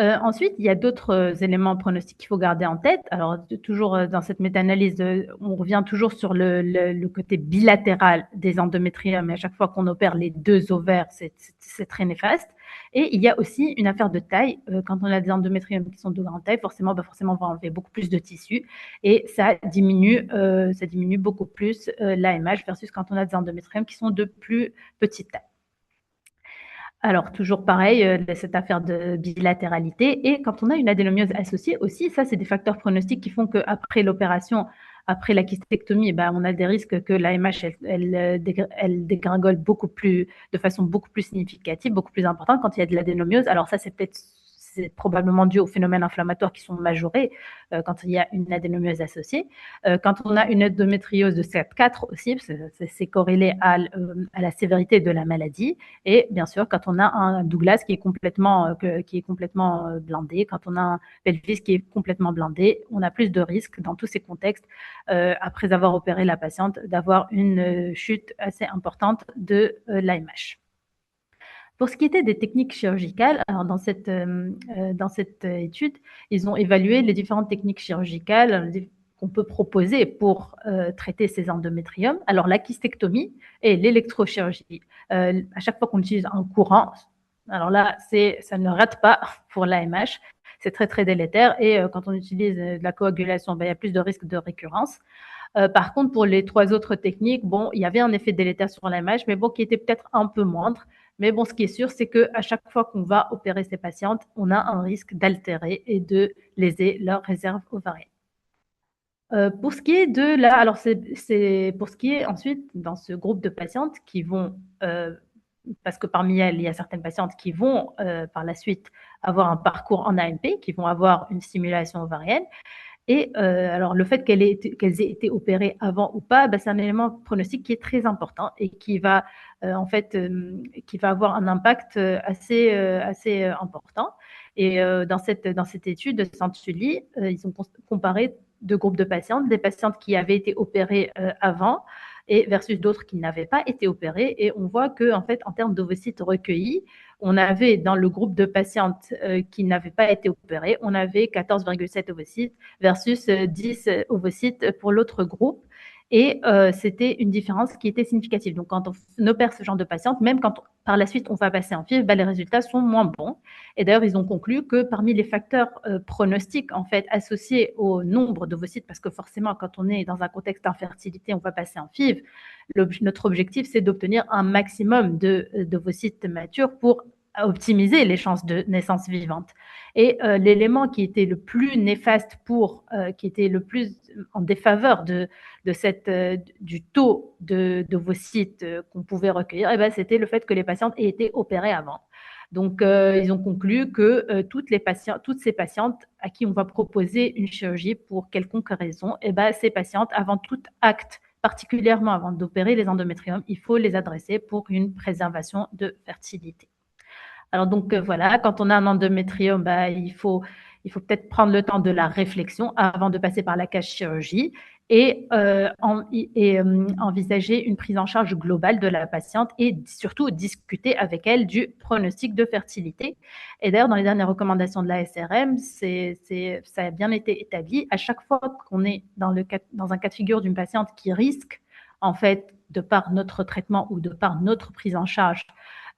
Ensuite, il y a d'autres éléments pronostiques qu'il faut garder en tête. Alors, toujours dans cette méta-analyse, on revient toujours sur le côté bilatéral des endométriomes, mais à chaque fois qu'on opère les deux ovaires, c'est très néfaste. Et il y a aussi une affaire de taille. Quand on a des endométriomes qui sont de grande taille, forcément, on va enlever beaucoup plus de tissu et ça diminue beaucoup plus l'AMH versus quand on a des endométriomes qui sont de plus petite taille. Alors, toujours pareil, cette affaire de bilatéralité. Et quand on a une adénomiose associée aussi, ça, c'est des facteurs pronostiques qui font qu'après l'opération, après la kystectomie, on a des risques que l'AMH, elle dégringole de façon beaucoup plus significative, beaucoup plus importante quand il y a de l'adénomiose. Alors ça, c'est probablement dû aux phénomènes inflammatoires qui sont majorés quand il y a une adénomiose associée. Quand on a une endométriose de stade 4 aussi, c'est corrélé à la sévérité de la maladie. Et bien sûr, quand on a un Douglas qui est complètement blindé, quand on a un pelvis qui est complètement blindé, on a plus de risques dans tous ces contextes, après avoir opéré la patiente, d'avoir une chute assez importante de l'AMH. Pour ce qui était des techniques chirurgicales, alors dans cette étude, ils ont évalué les différentes techniques chirurgicales qu'on peut proposer pour traiter ces endométriomes. Alors la kystectomie et l'électrochirurgie. À chaque fois qu'on utilise un courant, alors là, ça ne rate pas pour l'AMH. C'est très, très délétère. Et quand on utilise de la coagulation, il y a plus de risques de récurrence. Par contre, pour les trois autres techniques, il y avait un effet délétère sur l'AMH, mais qui était peut-être un peu moindre. Mais ce qui est sûr, c'est qu'à chaque fois qu'on va opérer ces patientes, on a un risque d'altérer et de léser leur réserve ovarienne. Pour ce qui est de là, alors c'est pour ce qui est ensuite dans ce groupe de patientes qui vont, parce que parmi elles, il y a certaines patientes qui vont par la suite avoir un parcours en AMP, qui vont avoir une stimulation ovarienne. Et alors, le fait qu'elles aient été opérées avant ou pas, c'est un élément pronostique qui est très important et qui va avoir un impact assez important. Et dans cette étude de Centuly, ils ont comparé deux groupes de patientes, des patientes qui avaient été opérées avant et versus d'autres qui n'avaient pas été opérées. Et on voit que, en fait, en termes d'ovocytes recueillis, on avait dans le groupe de patientes qui n'avaient pas été opérées, on avait 14,7 ovocytes versus 10 ovocytes pour l'autre groupe. Et c'était une différence qui était significative. Donc, quand on opère ce genre de patiente, même quand par la suite on va passer en FIV, les résultats sont moins bons. Et d'ailleurs, ils ont conclu que parmi les facteurs pronostiques en fait associés au nombre d'ovocytes, parce que forcément, quand on est dans un contexte d'infertilité, on va passer en FIV. Notre objectif, c'est d'obtenir un maximum d'ovocytes matures pour optimiser les chances de naissance vivante. Et l'élément qui était le plus néfaste qui était le plus en défaveur du taux d'ovocytes qu'on pouvait recueillir, c'était le fait que les patientes aient été opérées avant. Donc, ils ont conclu que toutes ces patientes à qui on va proposer une chirurgie pour quelconque raison, ces patientes, avant tout acte, particulièrement avant d'opérer les endométriomes, il faut les adresser pour une préservation de fertilité. Alors donc voilà, quand on a un endométriome, il faut peut-être prendre le temps de la réflexion avant de passer par la cage chirurgie et envisager une prise en charge globale de la patiente et surtout discuter avec elle du pronostic de fertilité. Et d'ailleurs, dans les dernières recommandations de la SRM, ça a bien été établi. À chaque fois qu'on est dans un cas de figure d'une patiente qui risque, en fait, de par notre traitement ou de par notre prise en charge,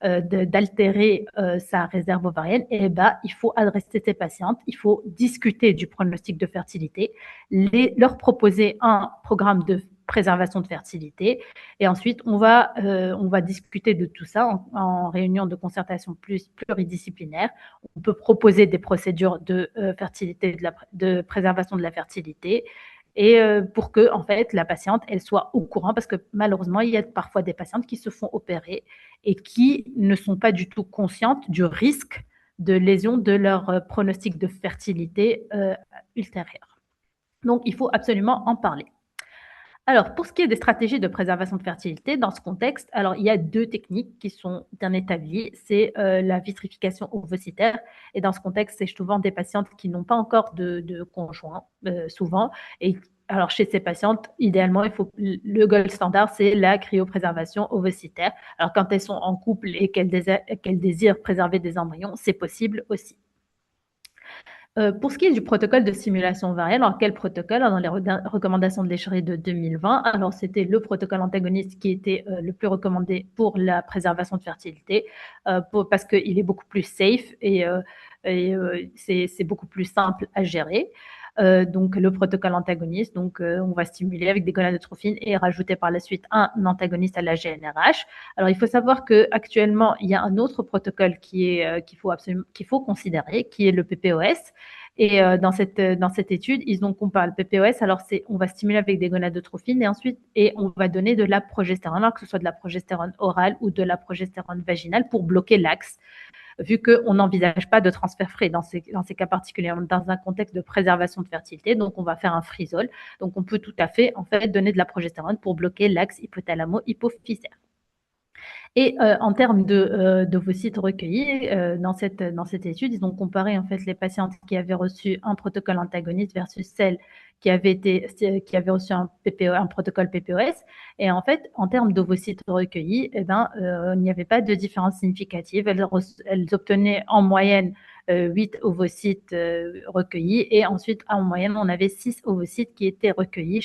d'altérer sa réserve ovarienne, il faut adresser ces patientes, il faut discuter du pronostic de fertilité, leur proposer un programme de préservation de fertilité. Et ensuite, on va discuter de tout ça en réunion de concertation pluridisciplinaire. On peut proposer des procédures de fertilité, de préservation de la fertilité, et pour que en fait la patiente elle soit au courant, parce que malheureusement il y a parfois des patientes qui se font opérer et qui ne sont pas du tout conscientes du risque de lésion de leur pronostic de fertilité ultérieur. Donc il faut absolument en parler. Alors, pour ce qui est des stratégies de préservation de fertilité, dans ce contexte, alors il y a 2 techniques qui sont bien établies. C'est la vitrification ovocytaire. Et dans ce contexte, c'est souvent des patientes qui n'ont pas encore de conjoint, souvent. Et alors, chez ces patientes, idéalement, le gold standard, c'est la cryopréservation ovocytaire. Alors, quand elles sont en couple et qu'elles désirent préserver des embryons, c'est possible aussi. Pour ce qui est du protocole de stimulation ovarienne, alors quel protocole? Dans les recommandations de l'ECHRI de 2020, alors c'était le protocole antagoniste qui était le plus recommandé pour la préservation de fertilité, parce qu'il est beaucoup plus safe et c'est beaucoup plus simple à gérer. Donc le protocole antagoniste, donc on va stimuler avec des gonadotrophines et rajouter par la suite un antagoniste à la GnRH. Alors il faut savoir que actuellement il y a un autre protocole qu'il faut considérer, qui est le PPOS. Et dans cette étude, ils ont comparé le PPOS. Alors on va stimuler avec des gonadotrophines et on va donner de la progestérone, alors que ce soit de la progestérone orale ou de la progestérone vaginale, pour bloquer l'axe, vu qu'on n'envisage pas de transfert frais dans ces cas particuliers, dans un contexte de préservation de fertilité. Donc, on va faire un frisol. Donc, on peut tout à fait, en fait, donner de la progestérone pour bloquer l'axe hypothalamo-hypophysaire. Et en termes d'ovocytes recueillis, dans cette étude, ils ont comparé en fait les patientes qui avaient reçu un protocole antagoniste versus celles qui avaient reçu un protocole PPOS. Et en fait, en termes d'ovocytes recueillis, il n'y avait pas de différence significative. Elles obtenaient en moyenne 8 ovocytes recueillis, et ensuite, en moyenne, on avait 6 ovocytes qui étaient recueillis,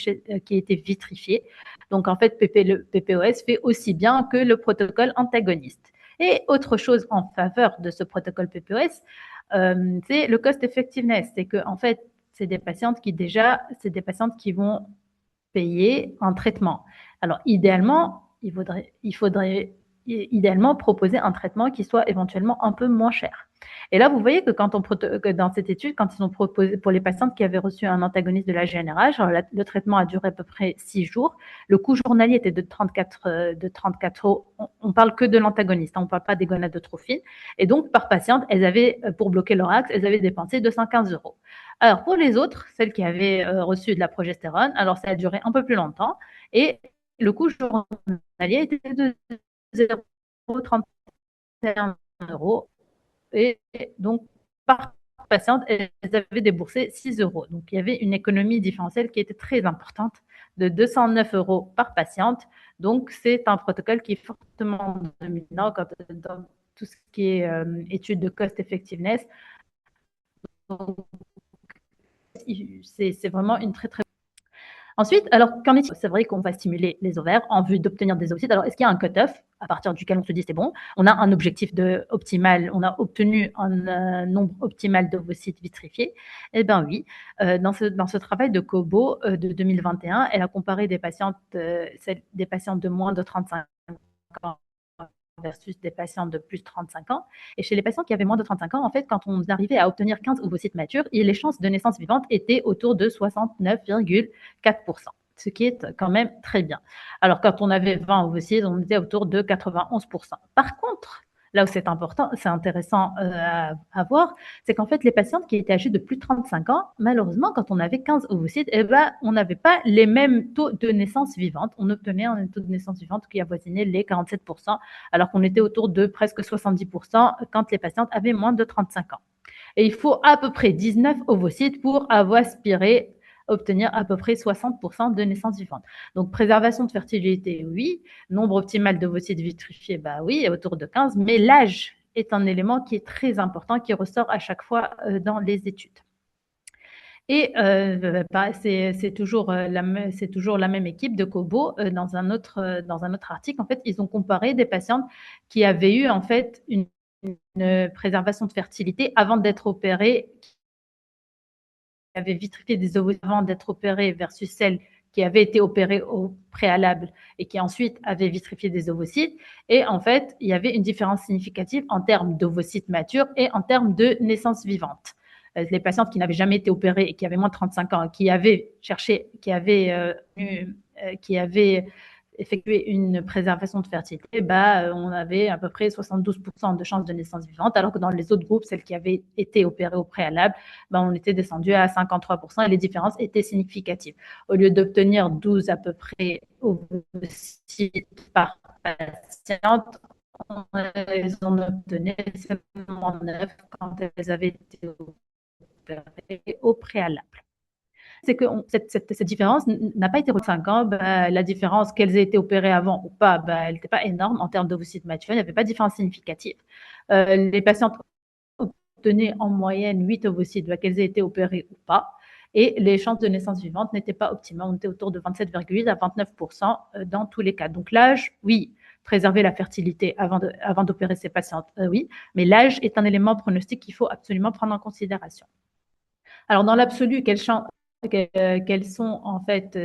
qui étaient vitrifiés. Donc, en fait, le PPOS fait aussi bien que le protocole antagoniste. Et autre chose en faveur de ce protocole PPOS, c'est le cost effectiveness. C'est que, en fait, c'est des patientes qui vont payer un traitement. Alors, idéalement, il faudrait idéalement proposer un traitement qui soit éventuellement un peu moins cher. Et là, vous voyez que dans cette étude, quand ils ont proposé pour les patientes qui avaient reçu un antagoniste de la GnRH, le traitement a duré à peu près 6 jours. Le coût journalier était de 34 euros. On parle que de l'antagoniste, on ne parle pas des gonadotrophines. Et donc, par patiente, elles avaient, pour bloquer leur axe, elles avaient dépensé 215 euros. Alors, pour les autres, celles qui avaient reçu de la progestérone, alors ça a duré un peu plus longtemps, et le coût journalier était de 0,31 euros. Et donc, par patiente, elles avaient déboursé 6 euros. Donc, il y avait une économie différentielle qui était très importante, de 209 euros par patiente. Donc, c'est un protocole qui est fortement dominant dans tout ce qui est étude de cost effectiveness. C'est vraiment une très, très... Ensuite, alors, qu'en est-il? C'est vrai qu'on va stimuler les ovaires en vue d'obtenir des ovocytes. Alors, est-ce qu'il y a un cut-off à partir duquel on se dit c'est bon, on a un objectif optimal, on a obtenu un nombre optimal d'ovocytes vitrifiés? Eh bien oui, dans ce travail de Cobo de 2021, elle a comparé des patientes de moins de 35 ans versus des patients de plus de 35 ans. Et chez les patients qui avaient moins de 35 ans, en fait, quand on arrivait à obtenir 15 ovocytes matures, les chances de naissance vivante étaient autour de 69,4%, ce qui est quand même très bien. Alors, quand on avait 20 ovocytes, on était autour de 91%. Par contre, là où c'est important, c'est intéressant à voir, c'est qu'en fait, les patientes qui étaient âgées de plus de 35 ans, malheureusement, quand on avait 15 ovocytes, on n'avait pas les mêmes taux de naissance vivante. On obtenait un taux de naissance vivante qui avoisinait les 47%, alors qu'on était autour de presque 70% quand les patientes avaient moins de 35 ans. Et il faut à peu près 19 ovocytes pour obtenir à peu près 60% de naissance vivante. Donc, préservation de fertilité, oui. Nombre optimal d'ovocytes vitrifiés, bah oui, autour de 15. Mais l'âge est un élément qui est très important, qui ressort à chaque fois dans les études. Et c'est toujours la même équipe de Cobo dans un autre article. En fait, ils ont comparé des patientes qui avaient eu en fait une préservation de fertilité avant d'être opérées, qui avaient vitrifié des ovocytes avant d'être opérées, versus celles qui avaient été opérés au préalable et qui ensuite avaient vitrifié des ovocytes. Et en fait, il y avait une différence significative en termes d'ovocytes matures et en termes de naissance vivante. Les patientes qui n'avaient jamais été opérées et qui avaient moins de 35 ans, qui avaient effectué une préservation de fertilité, on avait à peu près 72% de chances de naissance vivante, alors que dans les autres groupes, celles qui avaient été opérées au préalable, on était descendu à 53% et les différences étaient significatives. Au lieu d'obtenir 12 à peu près ovocytes par patiente, elles en obtenaient seulement 9 quand elles avaient été opérées au préalable. C'est que cette différence n'a pas été de 5 ans. La différence, qu'elles aient été opérées avant ou pas, elle n'était pas énorme en termes d'ovocytes matures. Il n'y avait pas de différence significative. Les patientes obtenaient en moyenne 8 ovocytes, qu'elles aient été opérées ou pas. Et les chances de naissance vivante n'étaient pas optimales. On était autour de 27,8 à 29% dans tous les cas. Donc l'âge, oui, préserver la fertilité avant d'opérer ces patientes, oui. Mais l'âge est un élément pronostic qu'il faut absolument prendre en considération. Alors dans l'absolu, quels sont en fait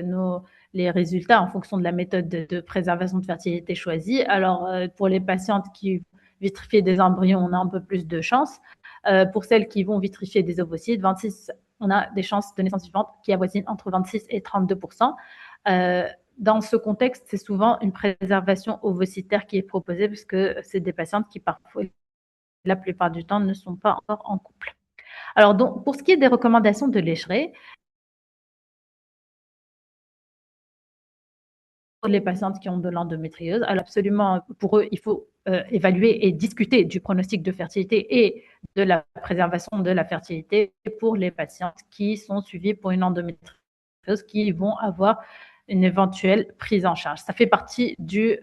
les résultats en fonction de la méthode de préservation de fertilité choisie? Alors, pour les patientes qui vitrifient des embryons, on a un peu plus de chance. Pour celles qui vont vitrifier des ovocytes, on a des chances de naissance vivante qui avoisinent entre 26 et 32%. Dans ce contexte, c'est souvent une préservation ovocytaire qui est proposée parce que c'est des patientes qui parfois, la plupart du temps, ne sont pas encore en couple. Alors, donc, pour ce qui est des recommandations de Lécheret, pour les patientes qui ont de l'endométriose, alors absolument, pour eux, il faut évaluer et discuter du pronostic de fertilité et de la préservation de la fertilité pour les patientes qui sont suivies pour une endométriose, qui vont avoir une éventuelle prise en charge. Ça fait partie de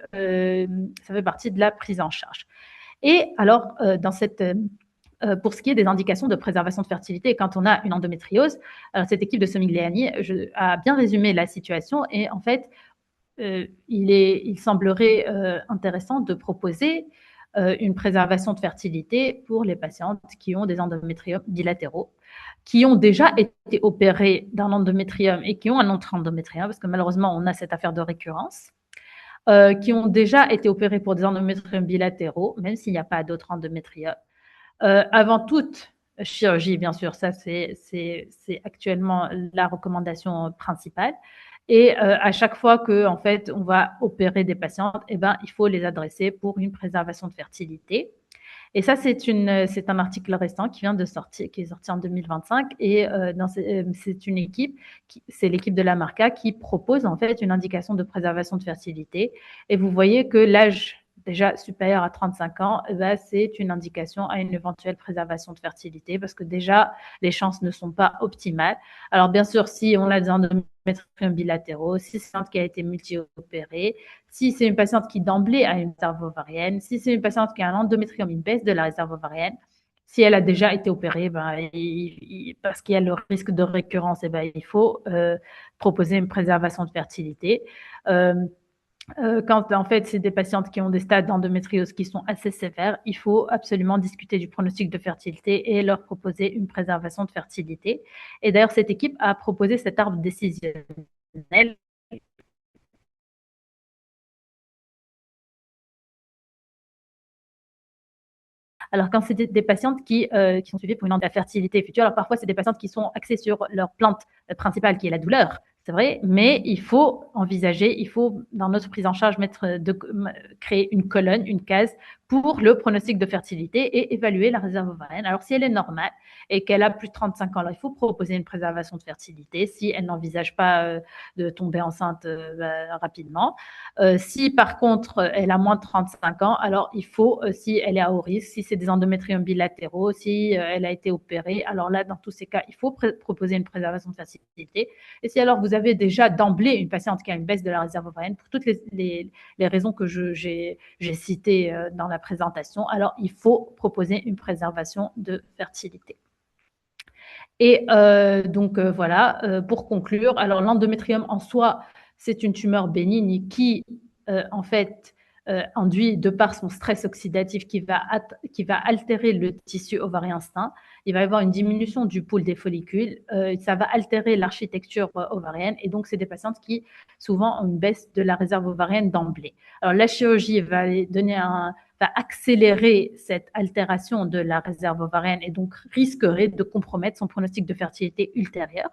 la prise en charge. Et alors, pour ce qui est des indications de préservation de fertilité, quand on a une endométriose, alors cette équipe de Somigliani a bien résumé la situation et en fait, il semblerait intéressant de proposer une préservation de fertilité pour les patientes qui ont des endométriomes bilatéraux, qui ont déjà été opérées d'un endométrium et qui ont un autre endométrium, parce que malheureusement, on a cette affaire de récurrence, qui ont déjà été opérées pour des endométriomes bilatéraux, même s'il n'y a pas d'autres endométriomes. Avant toute chirurgie, bien sûr, ça c'est actuellement la recommandation principale. Et à chaque fois que en fait on va opérer des patientes, il faut les adresser pour une préservation de fertilité. Et ça c'est un article récent qui est sorti en 2025 et c'est une équipe, c'est l'équipe de la Marca qui propose en fait une indication de préservation de fertilité. Et vous voyez que l'âge déjà supérieur à 35 ans, c'est une indication à une éventuelle préservation de fertilité parce que déjà, les chances ne sont pas optimales. Alors, bien sûr, si on a des endométriums bilatéraux, si c'est une patiente qui a été multi-opérée, si c'est une patiente qui d'emblée a une réserve ovarienne, si c'est une patiente qui a un endométrium, une baisse de la réserve ovarienne, si elle a déjà été opérée, parce qu'il y a le risque de récurrence, il faut proposer une préservation de fertilité. Quand en fait c'est des patientes qui ont des stades d'endométriose qui sont assez sévères, il faut absolument discuter du pronostic de fertilité et leur proposer une préservation de fertilité. Et d'ailleurs, cette équipe a proposé cet arbre décisionnel. Alors, quand c'est des patientes qui sont suivies pour une fertilité future, alors parfois, c'est des patientes qui sont axées sur leur plante principale qui est la douleur, c'est vrai, mais il faut envisager, il faut dans notre prise en charge créer une colonne, une case pour le pronostic de fertilité et évaluer la réserve ovarienne. Alors, si elle est normale et qu'elle a plus de 35 ans, alors il faut proposer une préservation de fertilité si elle n'envisage pas de tomber enceinte rapidement. Si par contre, elle a moins de 35 ans, alors il faut, si elle est à haut risque, si c'est des endométriomes bilatéraux, si elle a été opérée, alors là, dans tous ces cas, il faut proposer une préservation de fertilité. Et si alors vous avez déjà d'emblée une patiente qui a une baisse de la réserve ovarienne, pour toutes les raisons que j'ai citées dans la présentation, alors il faut proposer une préservation de fertilité. Et donc voilà, pour conclure, alors l'endométrium en soi, c'est une tumeur bénigne qui, en fait, induit de par son stress oxydatif qui va altérer le tissu ovarien sain. il va y avoir une diminution du pool des follicules, ça va altérer l'architecture ovarienne et donc c'est des patientes qui souvent ont une baisse de la réserve ovarienne d'emblée. Alors la chirurgie va accélérer cette altération de la réserve ovarienne et donc risquerait de compromettre son pronostic de fertilité ultérieur.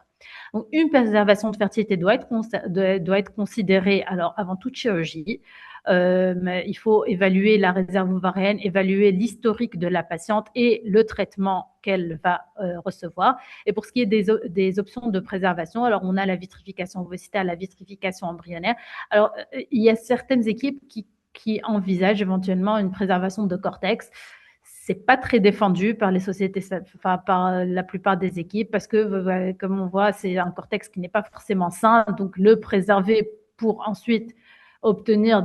Donc, une préservation de fertilité doit être considérée alors avant toute chirurgie. Mais il faut évaluer la réserve ovarienne, évaluer l'historique de la patiente et le traitement qu'elle va recevoir. Et pour ce qui est des options de préservation, alors on a la vitrification ovocitaire, la vitrification embryonnaire. Alors, il y a certaines équipes qui envisagent éventuellement une préservation de cortex. C'est pas très défendu par les sociétés, enfin par la plupart des équipes, parce que, comme on voit, c'est un cortex qui n'est pas forcément sain, donc le préserver pour ensuite obtenir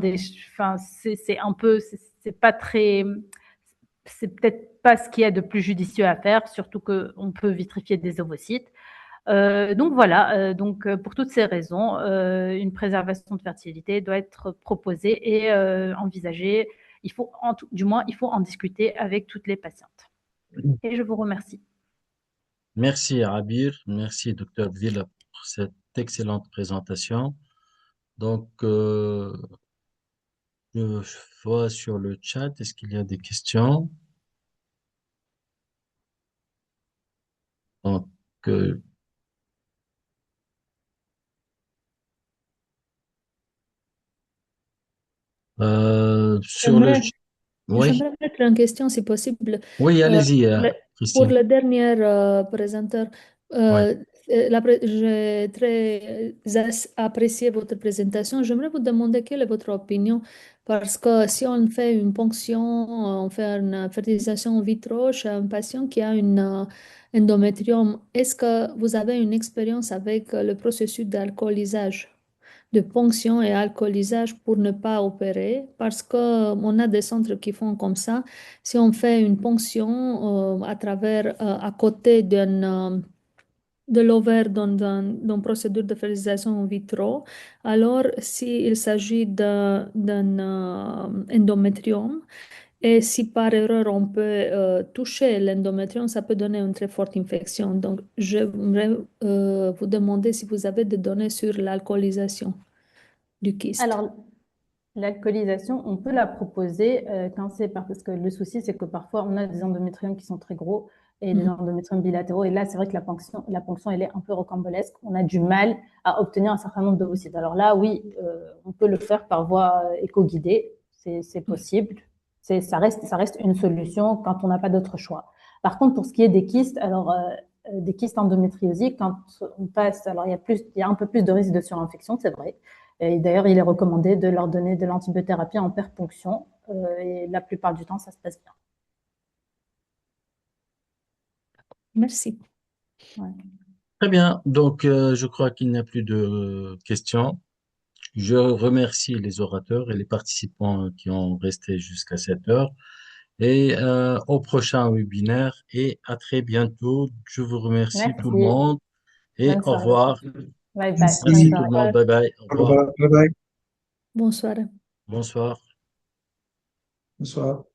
enfin, c'est un peu, c'est pas très, c'est peut-être pas ce qu'il y a de plus judicieux à faire, surtout qu'on peut vitrifier des ovocytes. Donc voilà, pour toutes ces raisons, une préservation de fertilité doit être proposée et envisagée. Du moins, il faut en discuter avec toutes les patientes. Et je vous remercie. Merci Abir, merci Dr Villa pour cette excellente présentation. Donc, je vois sur le chat, est-ce qu'il y a des questions? Donc, euh, sur le... J'aimerais Oui, j'aimerais mettre une question si possible. oui, Euh, allez-y, pour le, pour Christine. le dernier présentateur, Oui. j'ai très apprécié votre présentation. J'aimerais vous demander quelle est votre opinion parce que si on fait une ponction, on fait une fertilisation in vitro chez un patient qui a une endométriome, est-ce que vous avez une expérience avec le processus d'alcoolisage? De ponction et alcoolisage pour ne pas opérer parce que on a des centres qui font comme ça. Si on fait une ponction à côté de l'ovaire dans une procédure de fertilisation in vitro, alors s'il s'agit d'un endométriome, et si par erreur on peut toucher l'endométriome, ça peut donner une très forte infection. Donc, je voudrais vous demander si vous avez des données sur l'alcoolisation du kyste. Alors, l'alcoolisation, on peut la proposer quand c'est parce que le souci, c'est que parfois, on a des endométriomes qui sont très gros et des endométriomes bilatéraux. Et là, c'est vrai que la ponction, elle est un peu rocambolesque. On a du mal à obtenir un certain nombre d'ovocytes. Alors là, oui, on peut le faire par voie éco-guidée. C'est possible. Ça reste une solution quand on n'a pas d'autre choix. Par contre, pour ce qui est des kystes, alors des kystes endométriosiques, quand on passe, alors il y a un peu plus de risque de surinfection, c'est vrai. Et d'ailleurs, il est recommandé de leur donner de l'antibiothérapie en perponction. Et la plupart du temps, ça se passe bien. Merci. Ouais. Très bien. Donc, je crois qu'il n'y a plus de questions. Je remercie les orateurs et les participants qui ont resté jusqu'à cette heure. Et au prochain webinaire et à très bientôt. Je vous remercie tout le Merci. monde et Bonne au soirée. revoir. Bye bye. Bonne Merci tout le soirée. monde. Bye bye. Au Au revoir. revoir. Bye bye. Bonsoir. Bonsoir. Bonsoir.